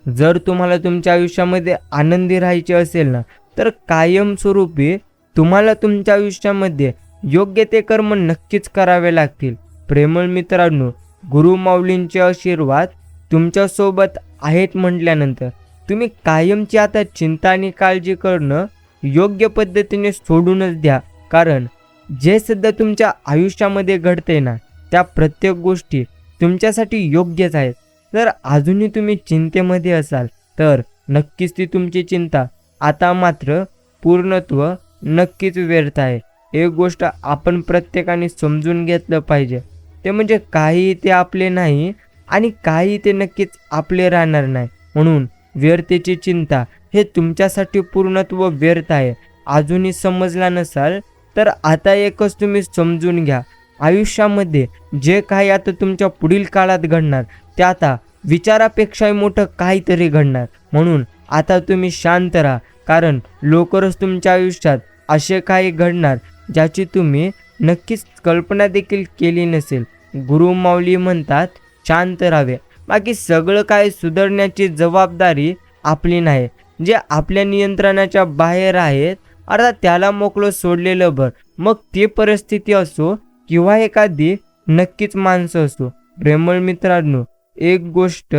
जर तुम्हाला तुमच्या आयुष्यामध्ये आनंदी राहायचे असेल ना, तर कायमस्वरूपी तुम्हाला तुमच्या आयुष्यामध्ये योग्य ते कर्म नक्कीच करावे लागतील. प्रेमळ मित्रांनो, गुरु माऊलींचे आशीर्वाद तुमच्यासोबत आहेत म्हटल्यानंतर तुम्ही कायमची आता चिंता आणि काळजी करणं योग्य पद्धतीने सोडूनच द्या. कारण जे सध्या तुमच्या आयुष्यामध्ये घडते ना, त्या प्रत्येक गोष्टी तुमच्यासाठी योग्यच आहेत. जर अजूनही तुम्ही चिंतेमध्ये असाल तर नक्कीच ती तुमची चिंता आता मात्र पूर्णत्व नक्कीच व्यर्थ आहे. एक गोष्ट आपण प्रत्येकाने समजून घेतलं पाहिजे, ते म्हणजे काही ते आपले नाही आणि काही ते नक्कीच आपले राहणार नाही. म्हणून व्यर्थेची चिंता हे तुमच्यासाठी पूर्णत्व व्यर्थ आहे. अजूनही समजला नसाल तर आता एकच तुम्ही समजून घ्या, आयुष्यामध्ये जे काही आता तुमच्या पुढील काळात घडणार ते आता विचारापेक्षाही मोठं काहीतरी घडणार. म्हणून आता तुम्ही शांत राहा, कारण लवकरच तुमच्या आयुष्यात असे काही घडणार ज्याची तुम्ही नक्कीच कल्पना देखील केली नसेल. गुरु माऊली म्हणतात, शांत राहावे. बाकी सगळं काय सुधारण्याची जबाबदारी आपली नाही. जे आपल्या नियंत्रणाच्या बाहेर आहेत अर्थात त्याला मोकळं सोडलेलं बरं. मग ती परिस्थिती असो किंवा एखादी नक्कीच माणसं असो. प्रेमळ मित्रांनो, एक गोष्ट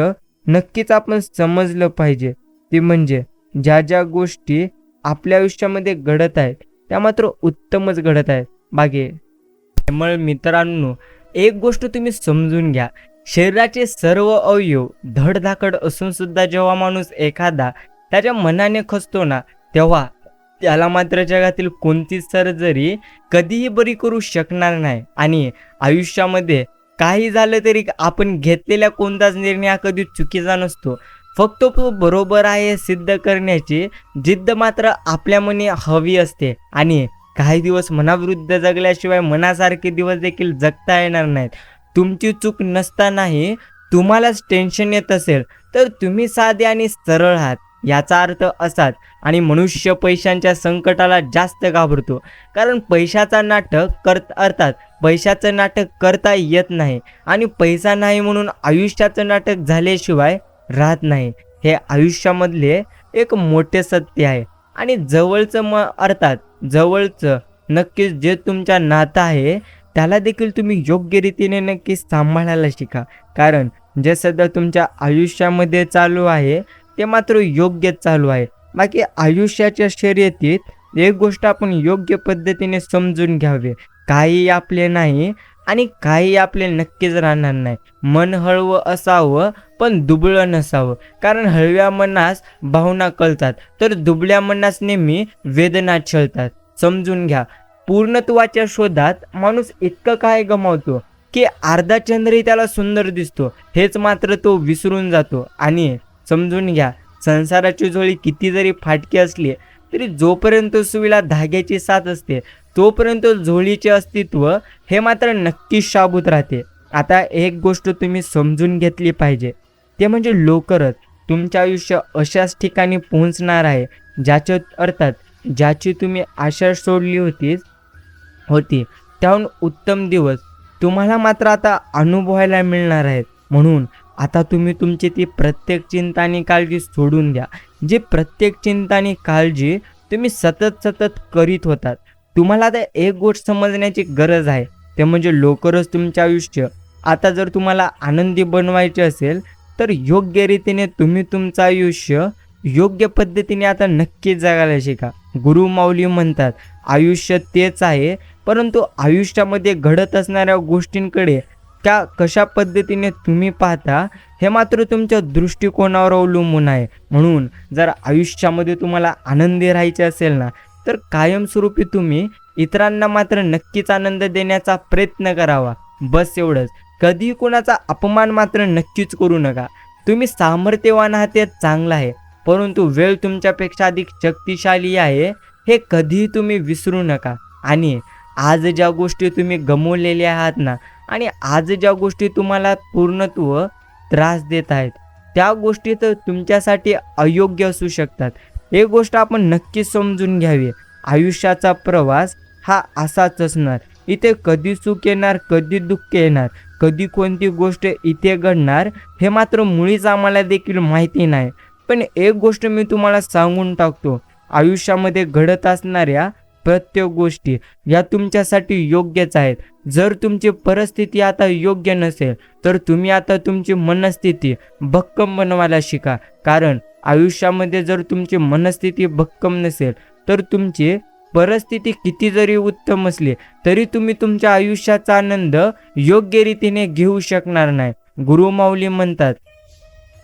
नक्कीच आपण समजलं पाहिजे, ती म्हणजे ज्या ज्या गोष्टी आपल्या आयुष्यामध्ये घडत आहेत त्या मात्र उत्तमच घडत आहेत. बाकी मग मित्रांनो, एक गोष्ट तुम्ही समजून घ्या, शरीराचे सर्व अवयव धडधाकड असून सुद्धा जेव्हा माणूस एखादा त्याच्या मनाने खचतो ना, तेव्हा त्याला मात्र जगातील कोणतीच सर्जरी कधीही बरी करू शकणार नाही. आणि आयुष्यामध्ये काही झालं तरी आपण घेतलेला कोणताच निर्णय हा कधी चुकीचा नसतो. फक्त तो बरोबर आहे हे सिद्ध करण्याची जिद्द मात्र आपल्या मनी हवी असते. आणि काही दिवस मनाविरुद्ध जगल्याशिवाय मनासारखे दिवस देखील जगता येणार नाहीत. तुमची चूक नसतानाही तुम्हालाच टेन्शन येत असेल तर तुम्ही साधे आणि सरळ आहात याचा अर्थ असाच. आणि मनुष्य पैशांच्या संकटाला जास्त घाबरतो, कारण पैशाचा नाटक अर्थात पैशाचं नाटक करता येत नाही. आणि पैसा नाही म्हणून आयुष्याचं नाटक झाल्याशिवाय राहत नाही. हे आयुष्यामधले एक मोठे सत्य आहे. आणि जवळचं अर्थात जवळचं नक्कीच जे तुमच्या नातं आहे त्याला देखील तुम्ही योग्य रीतीने नक्कीच सांभाळायला शिका. कारण जे सध्या तुमच्या आयुष्यामध्ये चालू आहे ते मात्र योग्यच चालू आहे. बाकी आयुष्याच्या शर्यतीत एक गोष्ट आपण योग्य पद्धतीने समजून घ्यावे, काही आपले नाही आणि काही आपले नक्कीच राहणार नाही. मन हळवं असावं पण दुबळं नसावं, कारण हळव्या मनास भावना कळतात तर दुबळ्या मनास नेहमी वेदना छळतात. समजून घ्या, पूर्णत्वाच्या शोधात माणूस इतकं काय गमावतो की अर्धा चंद्रही त्याला सुंदर दिसतो हेच मात्र तो विसरून जातो. आणि समजून घ्या, संसाराची झोळी किती जरी फाटकी असली तरी जोपर्यंत सुईला धाग्याची साथ असते तोपर्यंत झोळीचे अस्तित्व हे मात्र नक्कीच शाबूत राहते. आता एक गोष्ट तुम्ही समजून घेतली पाहिजे, ते म्हणजे लवकरच तुमचे आयुष्य अशाच ठिकाणी पोहोचणार आहे ज्याची तुम्ही आशा सोडली होती त्याहून उत्तम दिवस तुम्हाला मात्र आता अनुभवायला मिळणार आहेत. म्हणून आता तुम्ही तुमची ती प्रत्येक चिंता आणि काळजी सोडून द्या. जी प्रत्येक चिंता आणि काळजी तुम्ही सतत करीत होतात. तुम्हाला आता एक गोष्ट समजण्याची गरज आहे, ते म्हणजे लवकरच तुमचे आयुष्य आता जर तुम्हाला आनंदी बनवायचे असेल तर योग्य रीतीने तुम्ही तुमचं आयुष्य योग्य पद्धतीने आता नक्कीच जगायला शिका. गुरु माऊली म्हणतात, आयुष्य तेच आहे, परंतु आयुष्यामध्ये घडत असणाऱ्या गोष्टींकडे त्या कशा पद्धतीने तुम्ही पाहता हे मात्र तुमच्या दृष्टिकोनावर अवलंबून आहे. म्हणून जर आयुष्यामध्ये तुम्हाला आनंदी राहायचे असेल ना तर कायमस्वरूपी तुम्ही इतरांना मात्र नक्कीच आनंद देण्याचा प्रयत्न करावा. बस एवढंच. कधीही कोणाचा अपमान मात्र नक्कीच करू नका. तुम्ही सामर्थ्यवान आहात ते चांगलं आहे, परंतु वेळ तुमच्यापेक्षा अधिक शक्तिशाली आहे हे कधीही तुम्ही विसरू नका. आणि आज ज्या गोष्टी तुम्ही गमावलेल्या आहात ना, आणि आज ज्या गोष्टी तुम्हाला पूर्णत्व त्रास देत आहेत त्या गोष्टी तर तुमच्यासाठी अयोग्य असू शकतात. एक गोष्ट आपण नक्कीच समजून घ्यावी, आयुष्याचा प्रवास हा असाच असणार. इथे कधी सुख येणार, कधी दुःख येणार, कधी कोणती गोष्ट इथे घडणार हे मात्र मुळीच आम्हाला देखील माहिती नाही. पण एक गोष्ट मी तुम्हाला सांगून टाकतो, आयुष्यामध्ये घडत असणाऱ्या प्रत्येक गोष्टी या तुमच्यासाठी योग्यच आहेत. जर तुमची परिस्थिती आता योग्य नसेल तर तुम्ही आता तुमची मनस्थिती भक्कम बनवायला शिका. कारण आयुष्यामध्ये जर तुमची मनस्थिती भक्कम नसेल तर तुमची परिस्थिती किती जरी उत्तम असली तरी तुम्ही तुमच्या आयुष्याचा आनंद योग्य रीतीने घेऊ शकणार नाही. गुरु माऊली म्हणतात,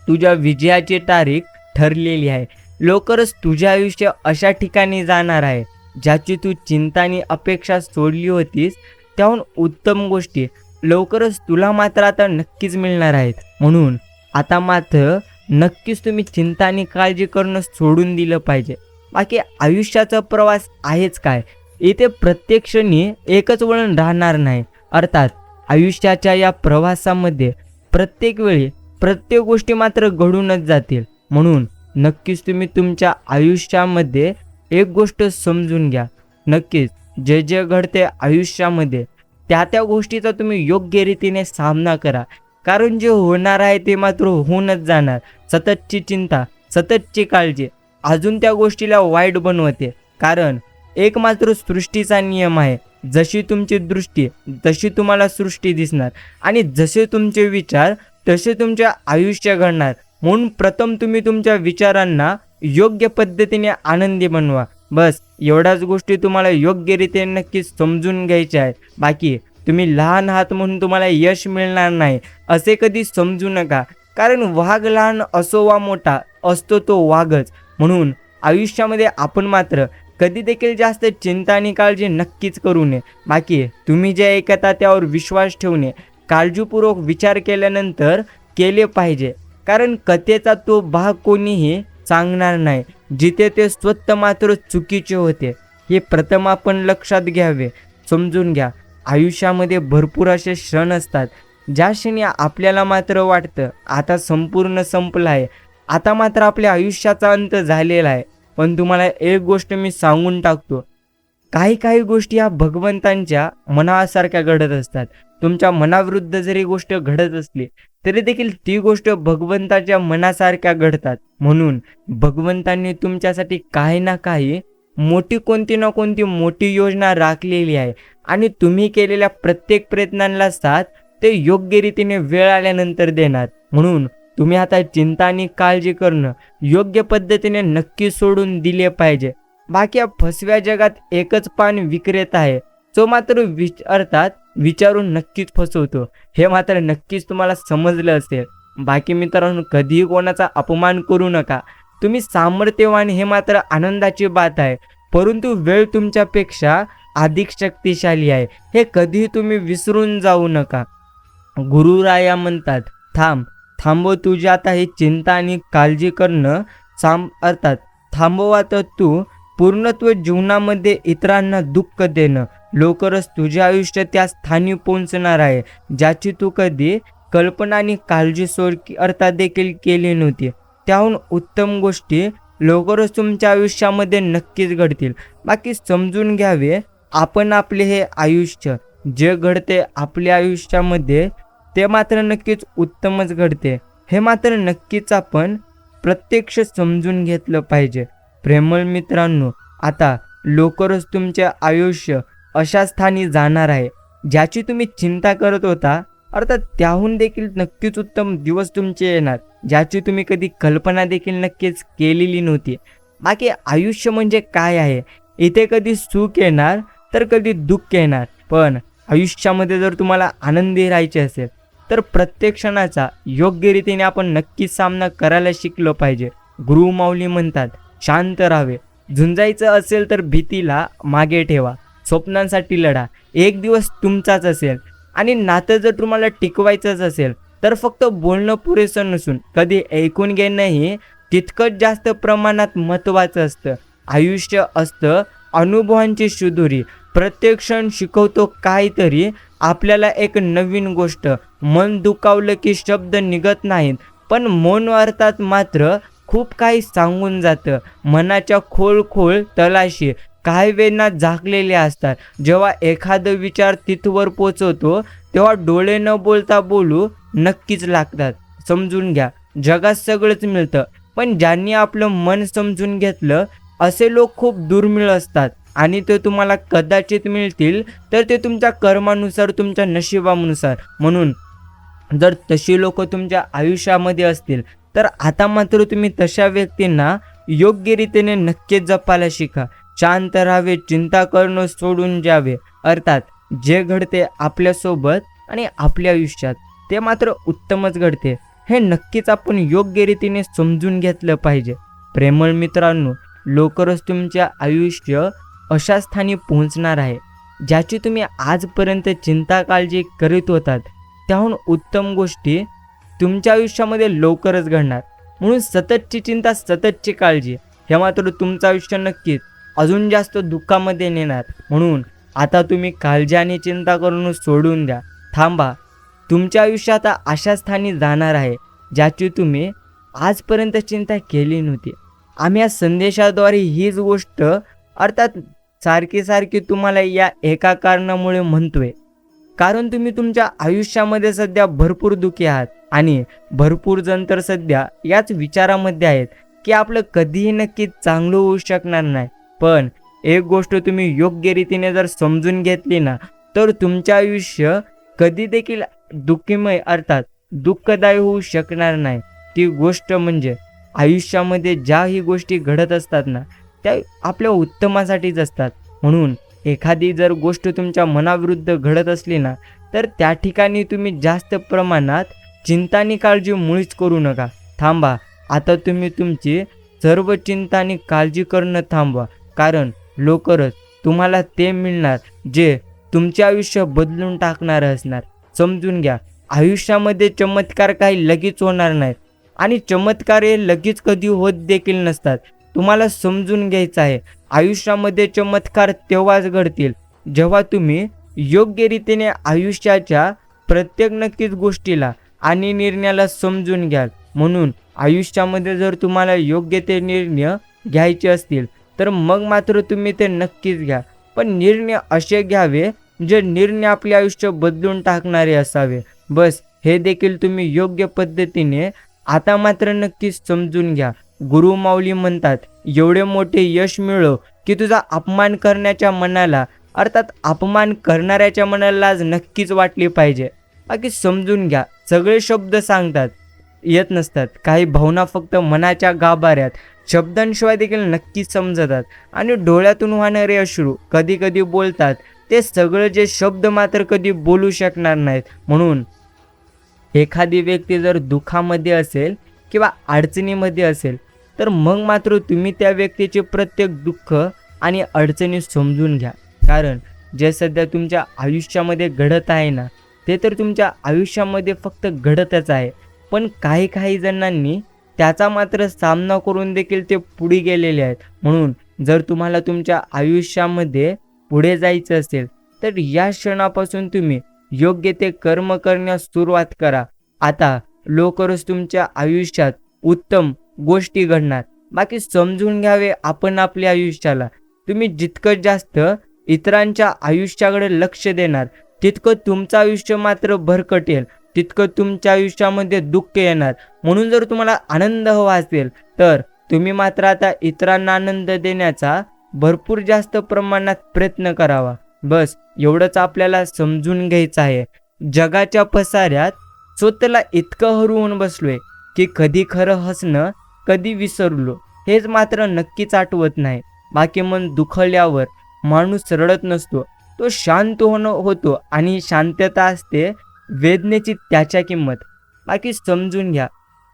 तुझ्या विजयाची तारीख ठरलेली आहे. लवकरच तुझे आयुष्य अशा ठिकाणी जाणार आहे ज्याची तू चिंता आणि अपेक्षा सोडली होतीस त्याहून उत्तम गोष्टी लवकरच तुला मात्र आता नक्कीच मिळणार आहेत. म्हणून आता मात्र नक्कीच तुम्ही चिंता आणि काळजी करणं सोडून दिलं पाहिजे. बाकी आयुष्याचा प्रवास आहेच काय, इथे प्रत्येक क्षणी एकच वळण राहणार नाही. अर्थात आयुष्याच्या या प्रवासामध्ये प्रत्येक वेळी प्रत्येक गोष्टी मात्र घडूनच जातील. म्हणून नक्कीच तुम्ही तुमच्या आयुष्यामध्ये एक गोष्ट समजून घ्या, नक्कीच जे जे घडते आयुष्यामध्ये त्या गोष्टीचा तुम्ही योग्य रीतीने सामना करा. कारण जे होणार आहे ते मात्र होऊनच जाणार. सततची चिंता, सततची काळजी अजून त्या गोष्टीला वाईट बनवते. कारण एक मात्र सृष्टीचा नियम आहे, जशी तुमची दृष्टी तशी तुम्हाला सृष्टी दिसणार, आणि जसे तुमचे विचार तसे तुमचे आयुष्य घडणार. म्हणून प्रथम तुम्ही तुमच्या विचारांना योग्य पद्धतीने आनंदी बनवा. बस एवढ्याच गोष्टी तुम्हाला योग्यरीत्या नक्कीच समजून घ्यायच्या आहेत. बाकी तुम्ही लहान आहात म्हणून तुम्हाला यश मिळणार नाही असे कधी समजू नका. कारण वाघ लहान असो वा मोठा असतो तो वाघच. म्हणून आयुष्यामध्ये आपण मात्र कधी देखील जास्त चिंता आणि काळजी नक्कीच करू नये. बाकी तुम्ही जे ऐकता त्यावर विश्वास ठेवणे, काळजीपूर्वक विचार केल्यानंतर केले पाहिजे. कारण कथेचा तो भाग कोणीही सांगणार नाही जिथे ते स्वतः मात्र चुकीचे होते. हे प्रथम आपण लक्षात घ्यावे. समजून घ्या, आयुष्यामध्ये भरपूर असे क्षण असतात ज्या क्षणी आपल्याला मात्र वाटतं आता संपूर्ण संपलं आहे, आता मात्र आपल्या आयुष्याचा अंत झालेला आहे. पण तुम्हाला एक गोष्ट मी सांगून टाकतो, काही काही गोष्टी या भगवंतांच्या मनासारख्या घडत असतात. तुमच्या मनाविरुद्ध जरी गोष्ट घडत असली तरी देखील ती गोष्ट भगवंताच्या मनासारख्या घडतात. म्हणून भगवंतांनी तुमच्यासाठी काही ना काही कोणती ना कोणती मोठी योजना राखलेली आहे आणि तुम्ही केलेल्या प्रत्येक प्रयत्नांना साथ ते योग्य रीतीने वेळ आल्यानंतर देणार. म्हणून तुम्ही आता चिंता आणि काळजी करणं योग्य पद्धतीने नक्की सोडून दिले पाहिजे. बाकी या फसव्या जगात एकच पान विक्रेता आहे जो मात्र विचारून नक्कीच फसवतो. हे मात्र नक्कीच तुम्हाला समजलं असेल. बाकी मित्रांनो, कधीही कोणाचा अपमान करू नका. तुम्ही सामर्थ्यवान हे मात्र आनंदाची बात आहे, परंतु वेळ तुमच्यापेक्षा अधिक शक्तिशाली आहे हे कधीही तुम्ही विसरून जाऊ नका. गुरुराया म्हणतात, थांबव तुझी आता ही चिंता आणि काळजी करणं थांबवा तर तू पूर्णत्व जीवनामध्ये इतरांना दुःख देणं. लवकरच तुझे आयुष्य त्या स्थानी पोहोचणार आहे ज्याची तू कधी कल्पना आणि काळजी देखील केली नव्हती. त्याहून उत्तम गोष्टी लवकरच तुमच्या आयुष्यामध्ये नक्कीच घडतील. बाकी समजून घ्यावे, आपण आपले हे आयुष्य जे घडते आपल्या आयुष्यामध्ये ते मात्र नक्कीच उत्तमच घडते हे मात्र नक्कीच आपण प्रत्यक्ष समजून घेतलं पाहिजे. प्रेमळ मित्रांनो, आता लवकरच तुमचे आयुष्य अशा स्थानी जाणार आहे ज्याची तुम्ही चिंता करत होता. अर्थात त्याहून देखील नक्कीच उत्तम दिवस तुमचे येणार ज्याची तुम्ही कधी कल्पना देखील नक्कीच केलेली नव्हती. बाकी आयुष्य म्हणजे काय आहे, इथे कधी सुख येणार तर कधी दुःख येणार. पण आयुष्यामध्ये जर तुम्हाला आनंदी राहायचे असेल तर प्रत्येक क्षणाचा योग्य रीतीने आपण नक्कीच सामना करायला शिकलो पाहिजे. गुरुमाऊली म्हणतात, शांत राहावे. झुंजायचं असेल तर भीतीला मागे ठेवा. स्वप्नांसाठी लढा. एक दिवस तुमचाच असेल. आणि नातं जर तुम्हाला टिकवायचंच असेल तर फक्त बोलणं पुरेसं नसून कधी ऐकून घेणंही तितकंच जास्त प्रमाणात महत्त्वाचं असतं. आयुष्य असतं अनुभवांची शुद्धुरी. प्रत्येक क्षण शिकवतो काहीतरी आपल्याला एक नवीन गोष्ट. मन दुखावलं की शब्द निघत नाहीत, पण मौन अर्थात मात्र खूप काही सांगून जातं. मनाच्या खोल तलाशी काही वेदना झाकलेल्या असतात. जेव्हा एखादं विचार तिथवर पोचवतो तेव्हा डोळे न बोलता बोलू नक्कीच लागतात. समजून घ्या, जगात सगळंच मिळतं, पण ज्यांनी आपलं मन समजून घेतलं असे लोक खूप दुर्मिळ असतात. आणि ते तुम्हाला कदाचित मिळतील तर ते तुमच्या कर्मानुसार, तुमच्या नशिबानुसार. म्हणून जर तशी लोक तुमच्या आयुष्यामध्ये असतील तर आता मात्र तुम्ही तशा व्यक्तींना योग्य रीतीने नक्कीच जपायला शिका. शांत राहावे, चिंता करणं सोडून द्यावे. अर्थात जे घडते आपल्यासोबत आणि आपल्या आयुष्यात ते मात्र उत्तमच घडते हे नक्कीच आपण योग्य रीतीने समजून घेतलं पाहिजे. प्रेमळ मित्रांनो, लवकरच तुमच्या आयुष्य अशा स्थानी पोहोचणार आहे ज्याची तुम्ही आजपर्यंत चिंता काळजी करीत होतात त्याहून उत्तम गोष्टी तुमच्या आयुष्यामध्ये लवकरच घडणार. म्हणून सततची चिंता, सततची काळजी हे मात्र तुमचं आयुष्य नक्कीच अजून जास्त दुःखामध्ये नेणार. म्हणून आता तुम्ही काळजी आणि चिंता करून सोडून द्या. थांबा. तुमच्या आयुष्य आता अशा स्थानी जाणार आहे ज्याची तुम्ही आजपर्यंत चिंता केली नव्हती. आम्ही या संदेशाद्वारे हीच गोष्ट अर्थात सारखी तुम्हाला या एका कारणामुळे म्हणतोय, कारण तुम्ही तुमच्या आयुष्यामध्ये सध्या भरपूर दुःखी आहात आणि भरपूर जण तर सध्या याच विचारामध्ये आहेत की आपलं कधीही नक्की चांगलं होऊ शकणार नाही. पण एक गोष्ट तुम्ही योग्य रीतीने जर समजून घेतली ना तर तुमचं आयुष्य कधी देखील दुःखीमय अर्थात दुःखदायी होऊ शकणार नाही. ती गोष्ट म्हणजे आयुष्यामध्ये ज्याही गोष्टी घडत असतात ना, त्या आपल्या उत्तमासाठीच असतात. म्हणून एखादी जर गोष्ट तुमच्या मनाविरुद्ध घडत असली ना, तर त्या ठिकाणी तुम्ही जास्त प्रमाणात चिंता आणि काळजी मुळीच करू नका. थांबा. आता तुम्ही तुमची सर्व चिंता आणि काळजी करणं थांबवा. कारण लवकरच तुम्हाला ते मिळणार जे तुमचे आयुष्य बदलून टाकणारं असणार. समजून घ्या, आयुष्यामध्ये चमत्कार काही लगेच होणार नाहीत आणि चमत्कार हे लगेच कधी होत देखील नसतात. तुम्हाला समजून घ्यायचं आहे, आयुष्यामध्ये चमत्कार तेव्हाच घडतील जेव्हा तुम्ही योग्य रीतीने आयुष्याच्या प्रत्येक नक्कीच गोष्टीला आणि निर्णयाला समजून घ्याल. म्हणून आयुष्यामध्ये जर तुम्हाला योग्य ते निर्णय घ्यायचे असतील तर मग मात्र तुम्ही ते नक्कीच घ्या. पण निर्णय असे घ्यावे जे निर्णय आपले आयुष्य बदलून टाकणारे असावे. बस हे देखील तुम्ही योग्य पद्धतीने आता मात्र नक्कीच समजून घ्या. गुरु माऊली म्हणतात, एवढे मोठे यश मिळो की तुझा अपमान करण्याच्या मनाला, अर्थात अपमान करणाऱ्याच्या मनाला आज नक्कीच वाटली पाहिजे. बाकी समजून घ्या, सगळे शब्द सांगतात येत नसतात. काही भावना फक्त मनाच्या गाभाऱ्यात शब्दांशिवाय देखील नक्कीच समजतात. आणि डोळ्यातून वाहणारे अश्रू कधी कधी बोलतात. ते सगळं जे शब्द मात्र कधी बोलू शकणार नाहीत. म्हणून एखादी व्यक्ती जर दुःखामध्ये असेल किंवा अडचणीमध्ये असेल तर मग मात्र तुम्ही त्या व्यक्तीचे प्रत्येक दुःख आणि अडचणी समजून घ्या. कारण जे सध्या तुमच्या आयुष्यामध्ये घडत आहे ना, ते तर तुमच्या आयुष्यामध्ये फक्त घडतच आहे. पण काही जणांनी त्याचा मात्र सामना करून देखील ते पुढे गेलेले आहेत. म्हणून जर तुम्हाला तुमच्या आयुष्यामध्ये पुढे जायचं असेल तर या क्षणापासून तुम्ही योग्य ते कर्म करण्यास सुरुवात करा. आता लवकरच तुमच्या आयुष्यात उत्तम गोष्टी घडणार. बाकी समजून घ्यावे आपण आपल्या आयुष्याला. तुम्ही जितकं जास्त इतरांच्या आयुष्याकडे लक्ष देणार तितकं तुमचं आयुष्य मात्र भरकटेल, तितकं तुमच्या आयुष्यामध्ये दुःख येणार. म्हणून जर तुम्हाला आनंद हवा असेल तर तुम्ही मात्र आता इतरांना आनंद देण्याचा भरपूर जास्त प्रमाणात प्रयत्न करावा. बस एवढंच आपल्याला समजून घ्यायचं आहे. जगाच्या पसाऱ्यात स्वतःला इतकं हरवून बसलोय की कधी खरं हसणं कधी विसरलो हेच मात्र नक्कीच आठवत नाही. बाकी मन दुखल्यावर माणूस रडत नसतो, तो शांत होतो आणि शांतता असते वेदनेची त्याच्या किंमत. बाकी समजून घ्या,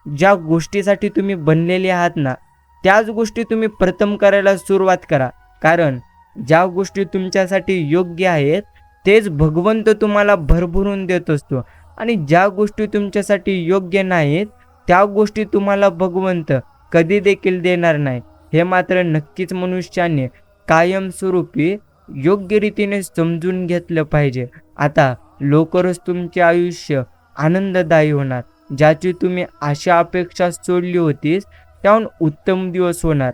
ज्या गोष्टीसाठी तुम्ही बनलेले आहात ना, त्याच गोष्टी तुम्ही प्रथम करायला सुरुवात करा. कारण ज्या गोष्टी तुमच्यासाठी योग्य आहेत तेच भगवंत तुम्हाला भरभरून देत असतो आणि ज्या गोष्टी तुमच्यासाठी योग्य नाहीत त्या गोष्टी तुम्हाला भगवंत कधी देखील देणार नाही. हे मात्र नक्कीच मनुष्याने कायमस्वरूपी योग्य रीतीने समजून घेतलं पाहिजे. आता लवकरच तुमचे आयुष्य आनंददायी होणार. ज्याची तुम्ही आशा अपेक्षा सोडली होतीस त्याहून उत्तम दिवस होणार.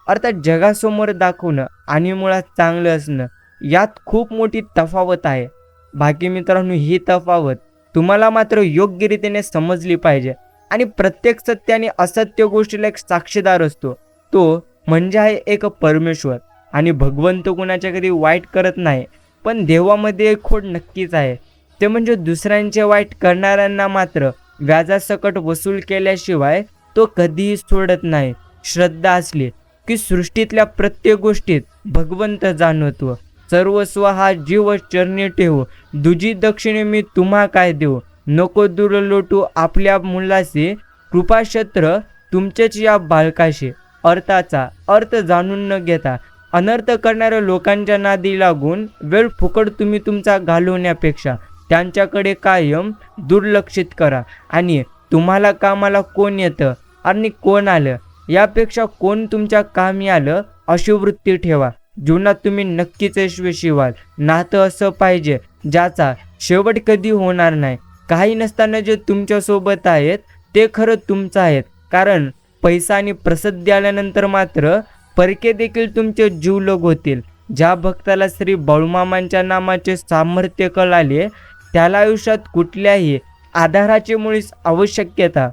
अर्थात जगासमोर दाखवणं आणि मुळात चांगलं असणं यात खूप मोठी तफावत आहे. बाकी मित्रांनो, ही तफावत तुम्हाला मात्र योग्य रीतीने समजली पाहिजे. आणि प्रत्येक सत्य आणि असत्य गोष्टीला एक साक्षीदार असतो, तो म्हणजे आहे एक परमेश्वर. आणि भगवंत कुणाच्या कधी वाईट करत नाही. पण देवामध्ये एक खोड नक्कीच आहे, ते म्हणजे दुसऱ्यांचे वाईट करणाऱ्यांना मात्र व्याजासकट वसूल केल्याशिवाय तो कधीही सोडत नाही. श्रद्धा असली की सृष्टीतल्या प्रत्येक गोष्टीत भगवंत जाणवतो. सर्वस्व हा जीव चरणी ठेवू, दुजी दक्षिणे मी तुम्हा काय देऊ. नको दूर लोटू आपल्या मुलाशी, कृपाक्षेत्र तुमचेच या बालकाशी. अर्थाचा अर्थ जाणून न घेता अनर्थ करणाऱ्या लोकांच्या नादी लागून वेळ फुकट तुम्ही तुमचा घालवण्यापेक्षा त्यांच्याकडे कायम दुर्लक्षित करा. आणि तुम्हाला कामाला कोण येतं आणि कोण आलं यापेक्षा कोण तुमच्या कामी आलं अशी वृत्ती ठेवा. जीवनात तुम्ही नक्कीच यशस्वी व्हाल. नातं असं पाहिजे ज्याचा शेवट कधी होणार नाही. काही नसताना जे तुमच्यासोबत आहेत ते खरं तुमचं आहेत. कारण पैसा आणि प्रसिद्धी आल्यानंतर मात्र परके देखील तुमचे जीवलग होतील. ज्या भक्ताला श्री बाळूमामांच्या नामाचे सामर्थ्य कळाले त्याला आयुष्यात कुठल्याही आधाराची मुळीच आवश्यकता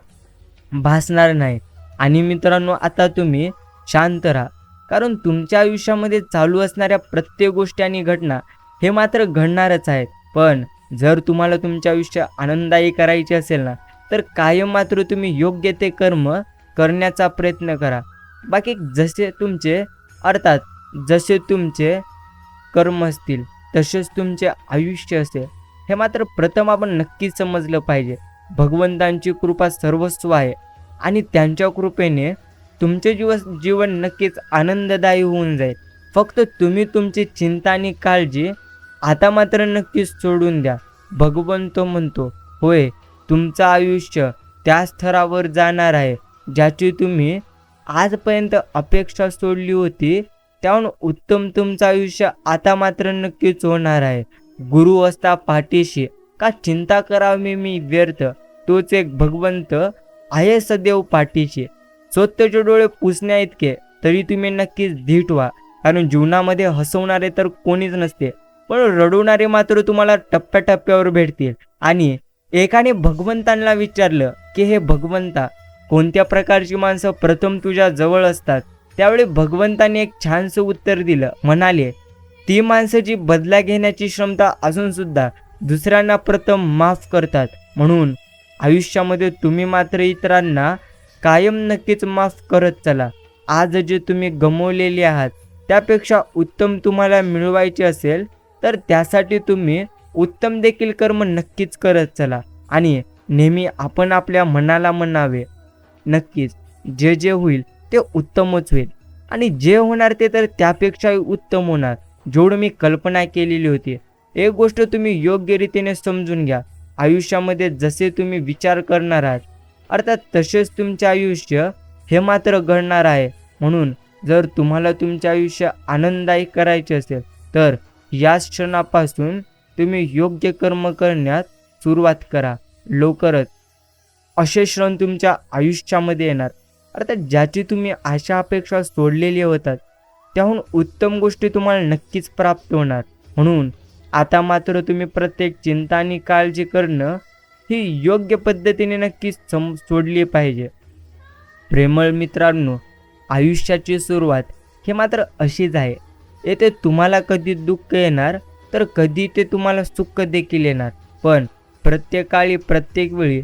भासणार नाही. आणि मित्रांनो, आता तुम्ही शांत राहा. कारण तुमच्या आयुष्यामध्ये चालू असणाऱ्या प्रत्येक गोष्टी आणि घटना हे मात्र घडणारच आहेत. पण जर तुम्हाला तुमचे आयुष्य आनंददायी करायचे असेल ना, तर कायम मात्र तुम्ही योग्य ते कर्म करण्याचा प्रयत्न करा. बाकी जसे तुमचे कर्म असतील तसेच तुमचे आयुष्य असेल, हे मात्र प्रथम आपण नक्कीच समजलं पाहिजे. भगवंतांची कृपा सर्वस्व आहे आणि त्यांच्या कृपेने तुमचे जीवन नक्कीच आनंददायी होऊन जाईल. फक्त तुम्ही तुमची चिंता आणि काळजी आता मात्र नक्कीच सोडून द्या. भगवंत म्हणतो, होय, तुमचं आयुष्य त्या स्तरावर जाणार आहे ज्याची तुम्ही आजपर्यंत अपेक्षा सोडली होती. त्याहून उत्तम तुमचं आयुष्य आता मात्र नक्कीच होणार आहे. गुरु असता पाठीशी, का चिंता करावी मी व्यर्थ, तोच एक भगवंत आहे सदैव पाठीशी. स्वतःचे डोळे पुसण्या इतके तरी तुम्ही नक्कीच धीट व्हा, कारण जीवनामध्ये हसवणारे तर कोणीच नसते, पण रडवणारे मात्र तुम्हाला टप्प्याटप्प्यावर भेटतील. आणि एकाने भगवंतांना विचारलं की हे भगवंता, कोणत्या प्रकारची माणसं प्रथम तुझ्या जवळ असतात? त्यावेळी भगवंताने एक छानसं उत्तर दिलं. म्हणाले, ती माणसं जी बदला घेण्याची क्षमता असून सुद्धा दुसऱ्यांना प्रथम माफ करतात. म्हणून आयुष्यामध्ये तुम्ही मात्र इतरांना कायम नक्कीच माफ करत चला. आज जे तुम्ही गमावलेले आहात त्यापेक्षा उत्तम तुम्हाला मिळवायचे असेल तर त्यासाठी तुम्ही उत्तम देखील कर्म नक्कीच करत चला. आणि नेहमी आपण आपल्या मनाला म्हणावे, नक्कीच जे होईल ते उत्तमच होईल, आणि जे होणार ते तर त्यापेक्षाही उत्तम होणार जेवढं मी कल्पना केलेली होती. एक गोष्ट तुम्ही योग्य रीतीने समजून घ्या, आयुष्यामध्ये जसे तुम्ही विचार करणार आहात अर्थात तसेच तुमचे आयुष्य हे मात्र घडणार आहे. म्हणून जर तुम्हाला तुमचे आयुष्य आनंददायी करायचे असेल तर याच क्षणापासून तुम्ही योग्य कर्म करण्यास सुरुवात करा. लवकरच असे क्षण तुमच्या आयुष्यामध्ये येणार अर्थात ज्याची तुम्ही आशा अपेक्षा सोडलेली होतात त्याहून उत्तम गोष्टी तुम्हाला नक्कीच प्राप्त होणार. म्हणून आता मात्र तुम्ही प्रत्येक चिंता आणि काळजी करणं ही योग्य पद्धतीने नक्कीच सोडली पाहिजे. प्रेमळ मित्रांनो, आयुष्याची सुरुवात हे मात्र अशीच आहे. येथे तुम्हाला कधी दुःख येणार तर कधी ते तुम्हाला सुख देखील येणार, पण प्रत्येक काळी प्रत्येक वेळी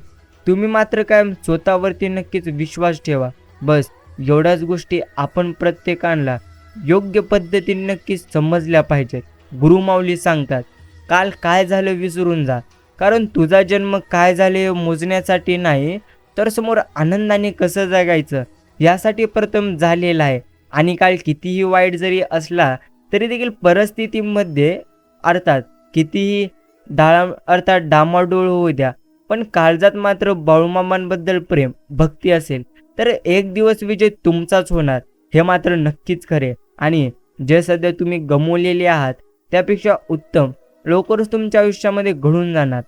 तुम्ही मात्र कायम स्वतःवरती नक्कीच विश्वास ठेवा. बस एवढ्याच गोष्टी आपण प्रत्येकाला योग्य पद्धतीने नक्कीच समजल्या पाहिजेत. गुरुमाऊली सांगतात, काल काय झालं विसरून जा, कारण तुझा जन्म काय झाले हे मोजण्यासाठी नाही तर समोर आनंदाने कसं जगायचं यासाठी प्रथम झालेला आहे. आणि काळ कितीही वाईट जरी असला तरी देखील परिस्थितीमध्ये अर्थात कितीही डामाडोळ होऊ द्या, पण काळजात मात्र बाळूमामांबद्दल प्रेम भक्ती असेल तर एक दिवस विजय तुमचाच होणार, हे मात्र नक्कीच खरे. आणि जे सध्या तुम्ही गमावलेले आहात त्यापेक्षा उत्तम लवकरच तुमच्या आयुष्यामध्ये घडून जाणार.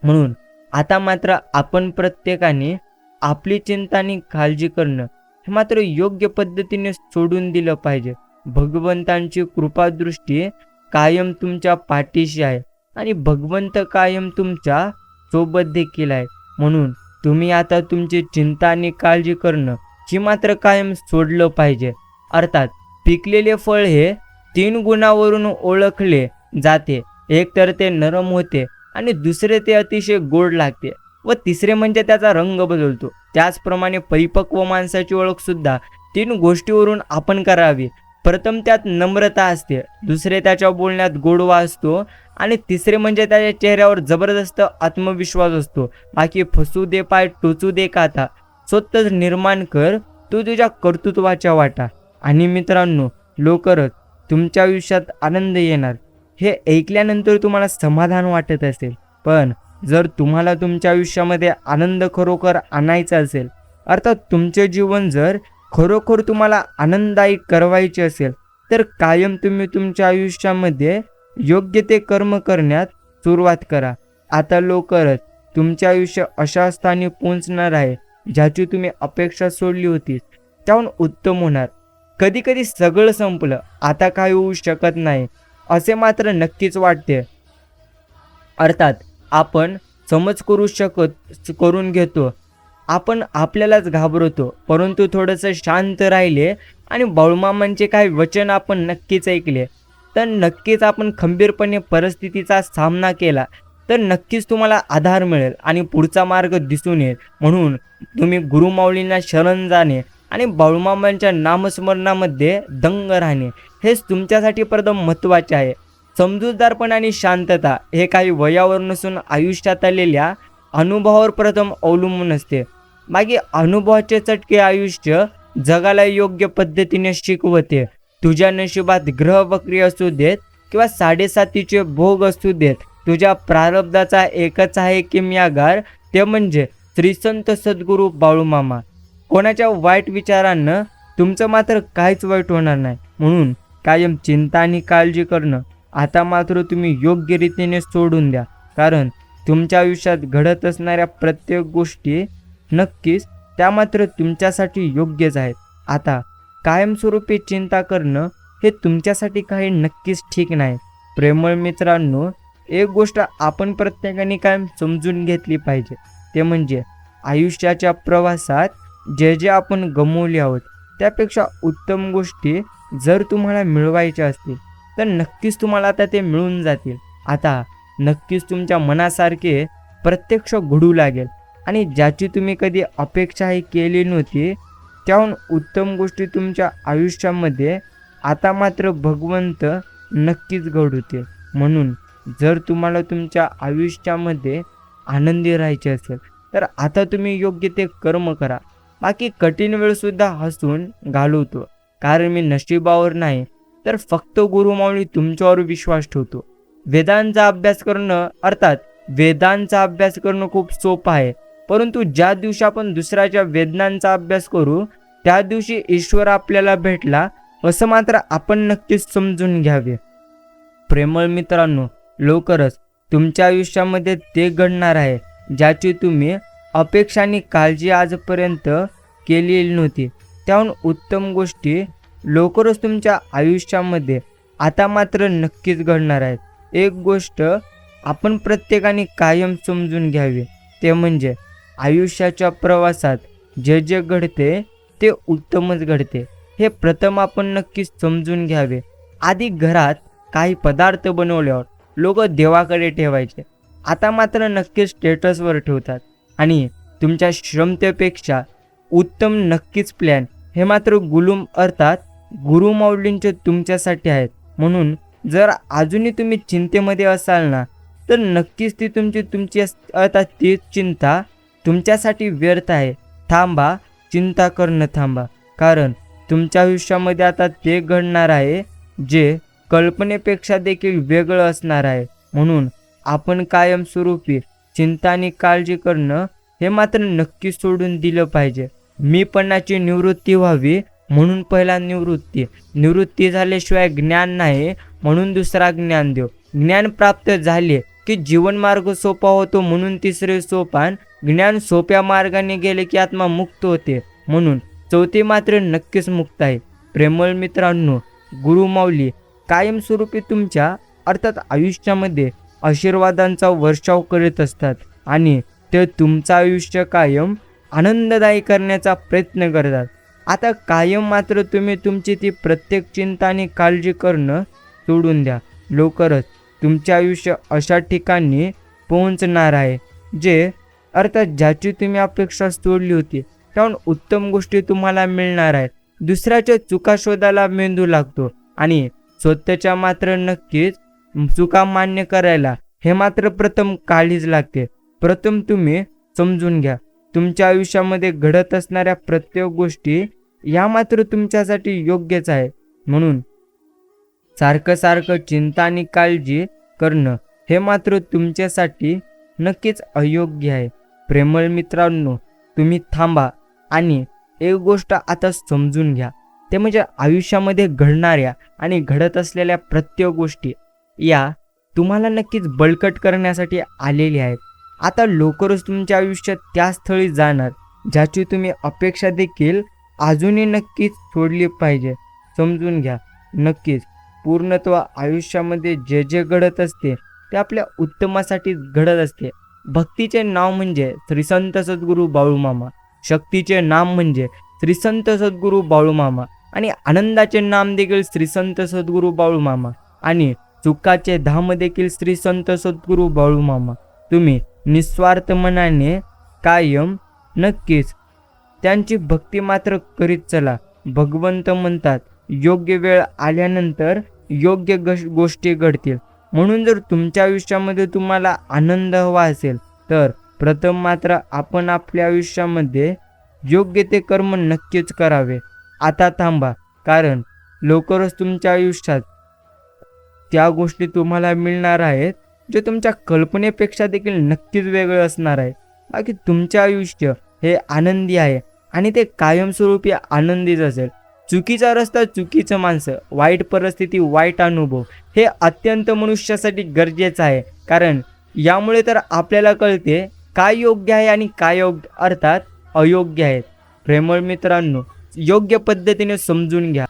म्हणून आता मात्र आपण प्रत्येकाने आपली चिंता आणि काळजी करणं हे मात्र योग्य पद्धतीने सोडून दिलं पाहिजे. भगवंतांची कृपादृष्टी कायम तुमच्या पाठीशी आहे आणि भगवंत कायम तुमच्या सोबत देखील आहे. म्हणून तुम्ही आता तुमची चिंता आणि काळजी करणं ही मात्र कायम सोडलं पाहिजे. अर्थात पिकलेले फळ हे 3 गुणांवरून ओळखले जाते. एक तर ते नरम होते, आणि दुसरे ते अतिशय गोड लागते, व तिसरे म्हणजे त्याचा रंग बदलतो. त्याचप्रमाणे परिपक्व माणसाची ओळख सुद्धा 3 गोष्टीवरून आपण करावी. प्रथम त्यात नम्रता असते, दुसरे त्याच्या बोलण्यात गोडवा असतो, आणि तिसरे म्हणजे त्याच्या चेहऱ्यावर जबरदस्त आत्मविश्वास असतो. बाकी फसू दे पाय टोचू दे काथा, स्वतःच निर्माण कर तू तुझ्या कर्तृत्वाच्या वाटा. आणि मित्रांनो, लवकरच तुमच्या आयुष्यात आनंद येणार. हे ऐकल्यानंतर तुम्हाला समाधान वाटत असेल, पण जर तुम्हाला तुमच्या आयुष्यामध्ये आनंद खरोखर आणायचा असेल अर्थात तुमचे जीवन जर खरोखर तुम्हाला आनंददायी करवायचे असेल तर कायम तुम्ही तुमच्या आयुष्यामध्ये योग्य ते कर्म करण्यात सुरुवात करा. आता लवकरच तुमचे आयुष्य अशा स्थानी पोहोचणार आहे ज्याची तुम्ही अपेक्षा सोडली होती त्याहून उत्तम होणार. कधी कधी सगळं संपलं, आता काय होऊ शकत नाही असे मात्र नक्कीच वाटते. अर्थात आपण समज करून घेतो, आपण आपल्यालाच घाबरतो. परंतु थोडंसं शांत राहिले आणि बाळूमामांचे काही वचन आपण नक्कीच ऐकले तर नक्कीच आपण खंबीरपणे परिस्थितीचा सामना केला तर नक्कीच तुम्हाला आधार मिळेल आणि पुढचा मार्ग दिसून येईल. म्हणून तुम्ही गुरुमाऊलींना शरण जाणे आणि बाळूमामांच्या नामस्मरणामध्ये दंग राहणे हेच तुमच्यासाठी प्रथम महत्त्वाचे आहे. समजूतदारपण आणि शांतता हे काही वयावर नसून आयुष्यात आलेल्या अनुभवावर प्रथम अवलंबून असते. बाकी अनुभवाचे चटके आयुष्य जगाला योग्य पद्धतीने शिकवते. तुझ्या नशिबात ग्रह वक्री असू देत किंवा साडेसातीचे भोग असू देत, तुझ्या प्रारब्धाचा एकच आहे किमयागार, ते म्हणजे श्री संत सद्गुरू बाळूमामा. कोणाच्या वाईट विचारांना तुमचं मात्र काहीच वाईट होणार नाही. म्हणून कायम चिंता आणि काळजी करणं आता मात्र तुम्ही योग्य रीतीने सोडून द्या. कारण तुमच्या आयुष्यात घडत असणाऱ्या प्रत्येक गोष्टी नक्कीच त्या मात्र तुमच्यासाठी योग्यच आहेत. आता कायमस्वरूपी चिंता करणं हे तुमच्यासाठी काही नक्कीच ठीक नाही. प्रेमळ मित्रांनो, एक गोष्ट आपण प्रत्येकाने कायम समजून घेतली पाहिजे, ते म्हणजे आयुष्याच्या प्रवासात जे जे आपण गमावले आहोत त्यापेक्षा उत्तम गोष्टी जर तुम्हाला मिळवायच्या असतील तर नक्कीच तुम्हाला आता ते मिळून जातील. आता नक्कीच तुमच्या मनासारखे प्रत्यक्ष घडू लागेल आणि ज्याची तुम्ही कधी अपेक्षाही केली नव्हती त्याहून उत्तम गोष्टी तुमच्या आयुष्यामध्ये आता मात्र भगवंत नक्कीच घडवतील. म्हणून जर तुम्हाला तुमच्या आयुष्यामध्ये आनंदी राहायचे असेल तर आता तुम्ही योग्य ते कर्म करा. बाकी कठीण वेळसुद्धा हसून घालवतो, कारण मी नशिबावर नाही तर फक्त गुरुमाऊली तुमच्यावर विश्वास ठेवतो. वेदांचा अभ्यास करणं अर्थात वेदांचा अभ्यास करणं खूप सोपं आहे, परंतु ज्या दिवशी आपण दुसऱ्याच्या वेदनांचा अभ्यास करू त्या दिवशी ईश्वर आपल्याला भेटला असं मात्र आपण नक्कीच समजून घ्यावे. प्रेमळ मित्रांनो, लवकरच तुमच्या आयुष्यामध्ये ते घडणार आहे ज्याची तुम्ही अपेक्षा आणि काळजी आजपर्यंत केलेली नव्हती. त्याहून उत्तम गोष्टी लवकरच तुमच्या आयुष्यामध्ये आता मात्र नक्कीच घडणार आहेत. एक गोष्ट आपण प्रत्येकाने कायम समजून घ्यावी, ते म्हणजे आयुष्याच्या प्रवासात जे जे घडते ते उत्तमच घडते हे प्रथम आपण नक्कीच समजून घ्यावे. आधी घरात काही पदार्थ बनवल्यावर लोक देवाकडे ठेवायचे, आता मात्र नक्कीच स्टेटसवर ठेवतात. आणि तुमच्या क्षमतेपेक्षा उत्तम नक्कीच प्लॅन हे मात्र गुलूम अर्थात गुरुमाऊलींचे तुमच्यासाठी आहेत. म्हणून जर अजूनही तुम्ही चिंतेमध्ये असाल ना तर नक्कीच ती तुमची अर्थात ती चिंता तुमच्यासाठी व्यर्थ आहे. थांबा, चिंता करणं थांबा, कारण तुमच्या आयुष्यामध्ये आता ते घडणार आहे जे कल्पनेपेक्षा देखील वेगळं असणार आहे. म्हणून आपण कायमस्वरूपी चिंता आणि काळजी करणं हे मात्र नक्की सोडून दिलं पाहिजे. मीपणाची निवृत्ती व्हावी म्हणून पहिला निवृत्ती झाल्याशिवाय ज्ञान नाही, म्हणून दुसरा ज्ञान देव. ज्ञान प्राप्त झाले की जीवनमार्ग सोपा होतो, म्हणून तिसरे सोपान. ज्ञान सोप्या मार्गाने गेले की आत्मा मुक्त होते, म्हणून चौथे मात्र नक्कीच मुक्त आहे. प्रेमळ मित्रांनो, गुरुमाऊली कायमस्वरूपी तुमच्या अर्थात आयुष्यामध्ये आशीर्वादांचा वर्षाव करीत असतात आणि ते तुमचं आयुष्य कायम आनंददायी करण्याचा प्रयत्न करतात. आता कायम मात्र तुम्ही तुमची ती प्रत्येक चिंता आणि काळजी करणं सोडून द्या. लवकरच तुमचे आयुष्य अशा ठिकाणी पोहोचणार आहे जे अर्थात ज्याची तुम्ही अपेक्षा सोडली होती त्याहून उत्तम गोष्टी तुम्हाला मिळणार आहेत. दुसऱ्याच्या चुका शोधायला मेंदू लागतो आणि स्वतःच्या मात्र नक्कीच चुका मान्य करायला हे मात्र प्रथम काळीच लागते. प्रथम तुम्ही समजून घ्या, तुमच्या आयुष्यामध्ये घडत असणाऱ्या प्रत्येक गोष्टी या मात्र तुमच्यासाठी योग्यच आहे. म्हणून सारखं चिंता आणि काळजी करणं हे मात्र तुमच्यासाठी नक्कीच अयोग्य आहे. प्रेमळ मित्रांनो, तुम्ही थांबा आणि एक गोष्ट आता समजून घ्या, ते म्हणजे आयुष्यामध्ये घडणाऱ्या आणि घडत असलेल्या प्रत्येक गोष्टी या तुम्हाला नक्कीच बळकट करण्यासाठी आलेल्या आहेत. आता लवकरच तुमच्या आयुष्यात त्या स्थळी जाणार ज्याची तुम्ही अपेक्षा देखील अजूनही नक्कीच सोडली पाहिजे. समजून घ्या, नक्कीच पूर्णत्व आयुष्यामध्ये जे जे घडत असते ते आपल्या उत्तमासाठी घडत असते. भक्तीचे नाव म्हणजे श्री संत सद्गुरू बाळूमामा, शक्तीचे नाम म्हणजे श्री संत सद्गुरू बाळूमामा आणि आनंदाचे नाम देखील श्री संत सद्गुरू बाळूमामा आणि सुखाचे धाम देखील श्री संत सद्गुरू बाळूमामा. तुम्ही निस्वार्थ मनाने कायम नक्कीच त्यांची भक्ती मात्र करीत चला. भगवंत म्हणतात योग्य वेळ आल्यानंतर योग्य गोष्टी घडतील. म्हणून जर तुमच्या आयुष्यामध्ये तुम्हाला आनंद हवा असेल तर प्रथम मात्र आपण आपल्या आयुष्यामध्ये योग्य ते कर्म नक्कीच करावे. आता थांबा, कारण लवकरच तुमच्या आयुष्यात त्या गोष्टी तुम्हाला मिळणार आहेत जे तुमच्या कल्पनेपेक्षा देखील नक्कीच वेगळं असणार आहे. बाकी तुमचे आयुष्य हे आनंदी आहे आणि ते कायमस्वरूपी आनंदीच असेल. चुकीचा रस्ता, चुकीचं माणसं, वाईट परिस्थिती, वाईट अनुभव हे अत्यंत मनुष्यासाठी गरजेचं आहे. कारण यामुळे तर आपल्याला कळते काय योग्य आहे आणि काय अर्थात अयोग्य आहे. प्रेमळ मित्रांनो, योग्य पद्धतीने समजून घ्या.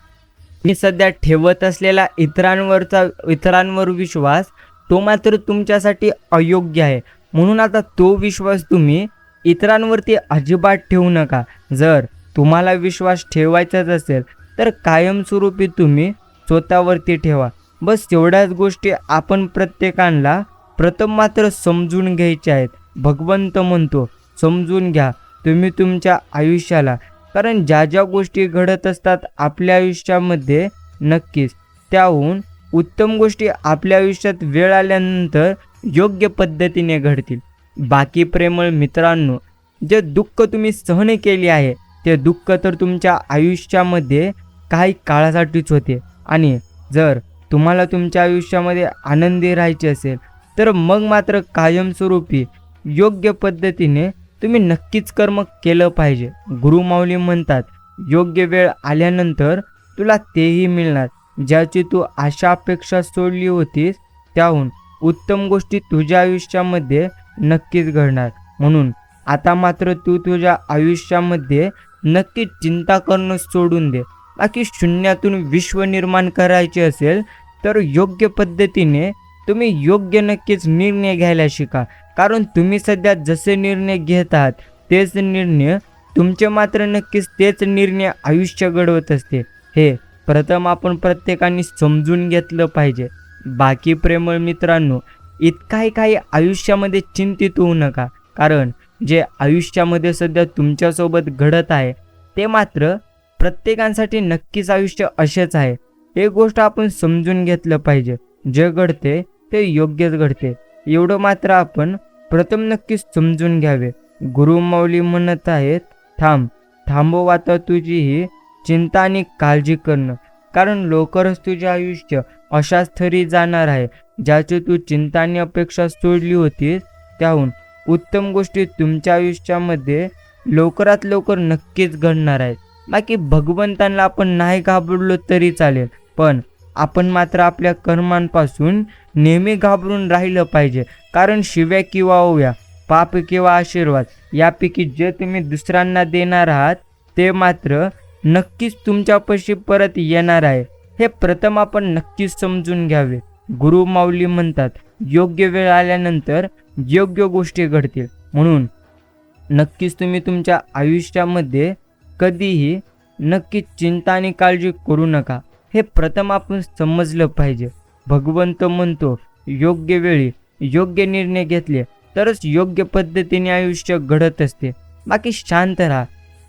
मी सध्या ठेवत असलेला इतरांवर विश्वास तो मात्र तुमच्यासाठी अयोग्य आहे. म्हणून आता तो विश्वास तुम्ही इतरांवरती अजिबात ठेवू नका. जर तुम्हाला विश्वास ठेवायचाच असेल तर कायमस्वरूपी तुम्ही स्वतःवरती ठेवा. बस एवढ्याच गोष्टी आपण प्रत्येकाला प्रथम मात्र समजून घ्यायच्या आहेत. भगवंत म्हणतो समजून घ्या तुम्ही तुमच्या आयुष्याला. कारण ज्या ज्या गोष्टी घडत असतात आपल्या आयुष्यामध्ये नक्कीच त्याहून उत्तम गोष्टी आपल्या आयुष्यात वेळ आल्यानंतर योग्य पद्धतीने घडतील. बाकी प्रेमळ मित्रांनो, जे दुःख तुम्ही सहन केले आहे ते दुःख तर तुमच्या आयुष्यामध्ये काही काळासाठीच होते. आणि जर तुम्हाला तुमच्या आयुष्यामध्ये आनंदी राहायचे असेल तर मग मात्र कायमस्वरूपी योग्य पद्धतीने तुम्ही नक्कीच कर्म केलं पाहिजे. गुरुमाऊली म्हणतात योग्य वेळ आल्यानंतर तुला तेही मिळणार ज्याची तू आशा अपेक्षा सोडली होतीस. त्याहून उत्तम गोष्टी तुझ्या आयुष्यामध्ये नक्कीच घडणार. म्हणून आता मात्र तू तुझ्या आयुष्यामध्ये नक्कीच चिंता करणं सोडून दे. बाकी शून्यातून विश्व निर्माण करायचे असेल तर योग्य पद्धतीने तुम्ही योग्य नक्कीच निर्णय घ्यायला शिका. कारण तुम्ही सध्या जसे निर्णय घेत आहात तेच निर्णय तुमचे मात्र नक्कीच तेच निर्णय आयुष्य घडवत असते. हे प्रथम आपण प्रत्येकाने समजून घेतलं पाहिजे. बाकी प्रेमळ मित्रांनो, इतकाही काही आयुष्यामध्ये चिंतित होऊ नका. कारण जे आयुष्यामध्ये सध्या तुमच्यासोबत घडत आहे ते मात्र प्रत्येकासाठी नक्कीच आयुष्य असेच आहे. हे गोष्ट आपण समजून घेतलं पाहिजे. जे घडते ते योग्यच घडते एवढं मात्र आपण प्रथम नक्कीच समजून घ्यावे. गुरुमाऊली म्हणत आहेत थांबव आता तुझी ही चिंता आणि काळजी करणं. कारण लवकरच तुझे आयुष्य अशाच थरी जाणार आहे ज्याची तू चिंता आणि अपेक्षा सोडली होतीस. त्याहून उत्तम गोष्टी तुमच्या आयुष्यामध्ये लवकरात लवकर नक्कीच घडणार आहेत. बाकी भगवंतांना आपण नाही घाबरलो तरी चालेल, पण आपण मात्र आपल्या कर्मांपासून नेहमी घाबरून राहिलं पाहिजे. कारण शिव्या किंवा ओव्या, पाप किंवा आशीर्वाद यापैकी जे तुम्ही दुसऱ्यांना देणार आहात ते मात्र नक्कीच तुमच्यापाशी परत येणार आहे. हे प्रथम आपण नक्कीच समजून घ्यावे. गुरुमाऊली म्हणतात योग्य वेळ आल्यानंतर योग्य गोष्टी घडतील. म्हणून नक्कीच तुम्ही तुमच्या आयुष्यामध्ये कधीही नक्कीच चिंता आणि काळजी करू नका. हे प्रथम आपण समजलं पाहिजे. भगवंत म्हणतो योग्य वेळी योग्य निर्णय घेतले तरच योग्य पद्धतीने आयुष्य घडत असते. बाकी शांत राहा,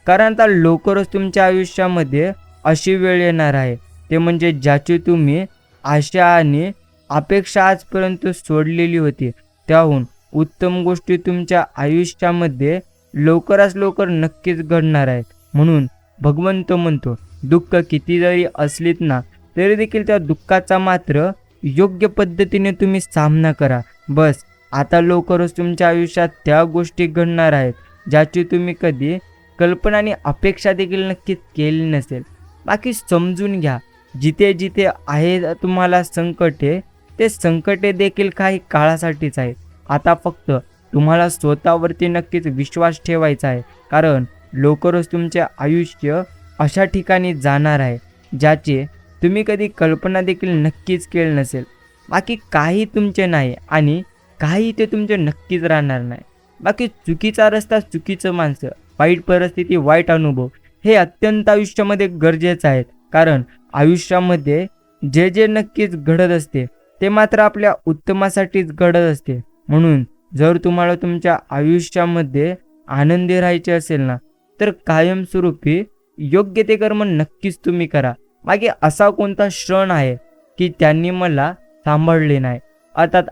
कारण आता लवकरच तुमच्या आयुष्यामध्ये अशी वेळ येणार आहे ते म्हणजे ज्याची तुम्ही आशा आणि अपेक्षा आजपर्यंत सोडलेली होती. त्याहून उत्तम गोष्टी तुमच्या आयुष्यामध्ये लवकरात लवकर नक्कीच घडणार आहेत. म्हणून भगवंत म्हणतो दुःख किती जरी असलीत ना तरी देखील त्या दुःखाचा मात्र योग्य पद्धतीने तुम्ही सामना करा. बस आता लवकरच तुमच्या आयुष्यात त्या गोष्टी घडणार आहेत ज्याची तुम्ही कधी कल्पना आणि अपेक्षा देखील नक्कीच केली नसेल. बाकी समजून घ्या, जिथे जिथे आहे तुम्हाला संकटे, ते संकटे देखील काही काळासाठीच आहेत. आता फक्त तुम्हाला स्वतःवरती नक्कीच विश्वास ठेवायचा आहे. कारण लवकरच तुमचे आयुष्य अशा ठिकाणी जाणार आहे ज्याचे तुम्ही कधी कल्पना देखील नक्कीच केली नसेल. बाकी काही तुमचे नाही आणि काही ते तुमचे नक्कीच राहणार नाही. बाकी चुकीचा रस्ता, चुकीचं माणसं, वाईट परिस्थिती, वाईट अनुभव हे अत्यंत आयुष्यामध्ये गरजेचं आहेत. कारण आयुष्यामध्ये जे जे नक्कीच घडत असते ते मात्र आपल्या उत्तमासाठीच घडत असते. म्हणून जर तुम्हाला तुमच्या आयुष्यामध्ये आनंदी राहायचे असेल ना, तर कायमस्वरूपी योग्य ते कर्म नक्कीच तुम्ही करा. मागे असा कोणता क्षण आहे की त्यांनी मला सांभाळले नाही? अर्थात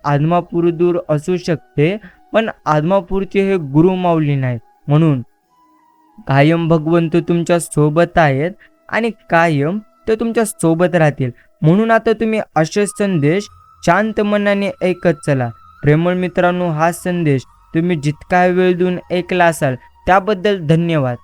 आदमापूर दूर असू शकते, पण आदमापूरचे हे गुरु माऊली नाहीत. म्हणून कायम भगवंत तुमच्या सोबत आहेत आणि कायम ते तुमच्या सोबत राहतील. म्हणून आता तुम्ही असे संदेश शांत मनाने ऐकत चला. प्रेमळ मित्रांनो, हा संदेश तुम्ही जितका वेळ देऊन ऐकला असाल त्याबद्दल धन्यवाद.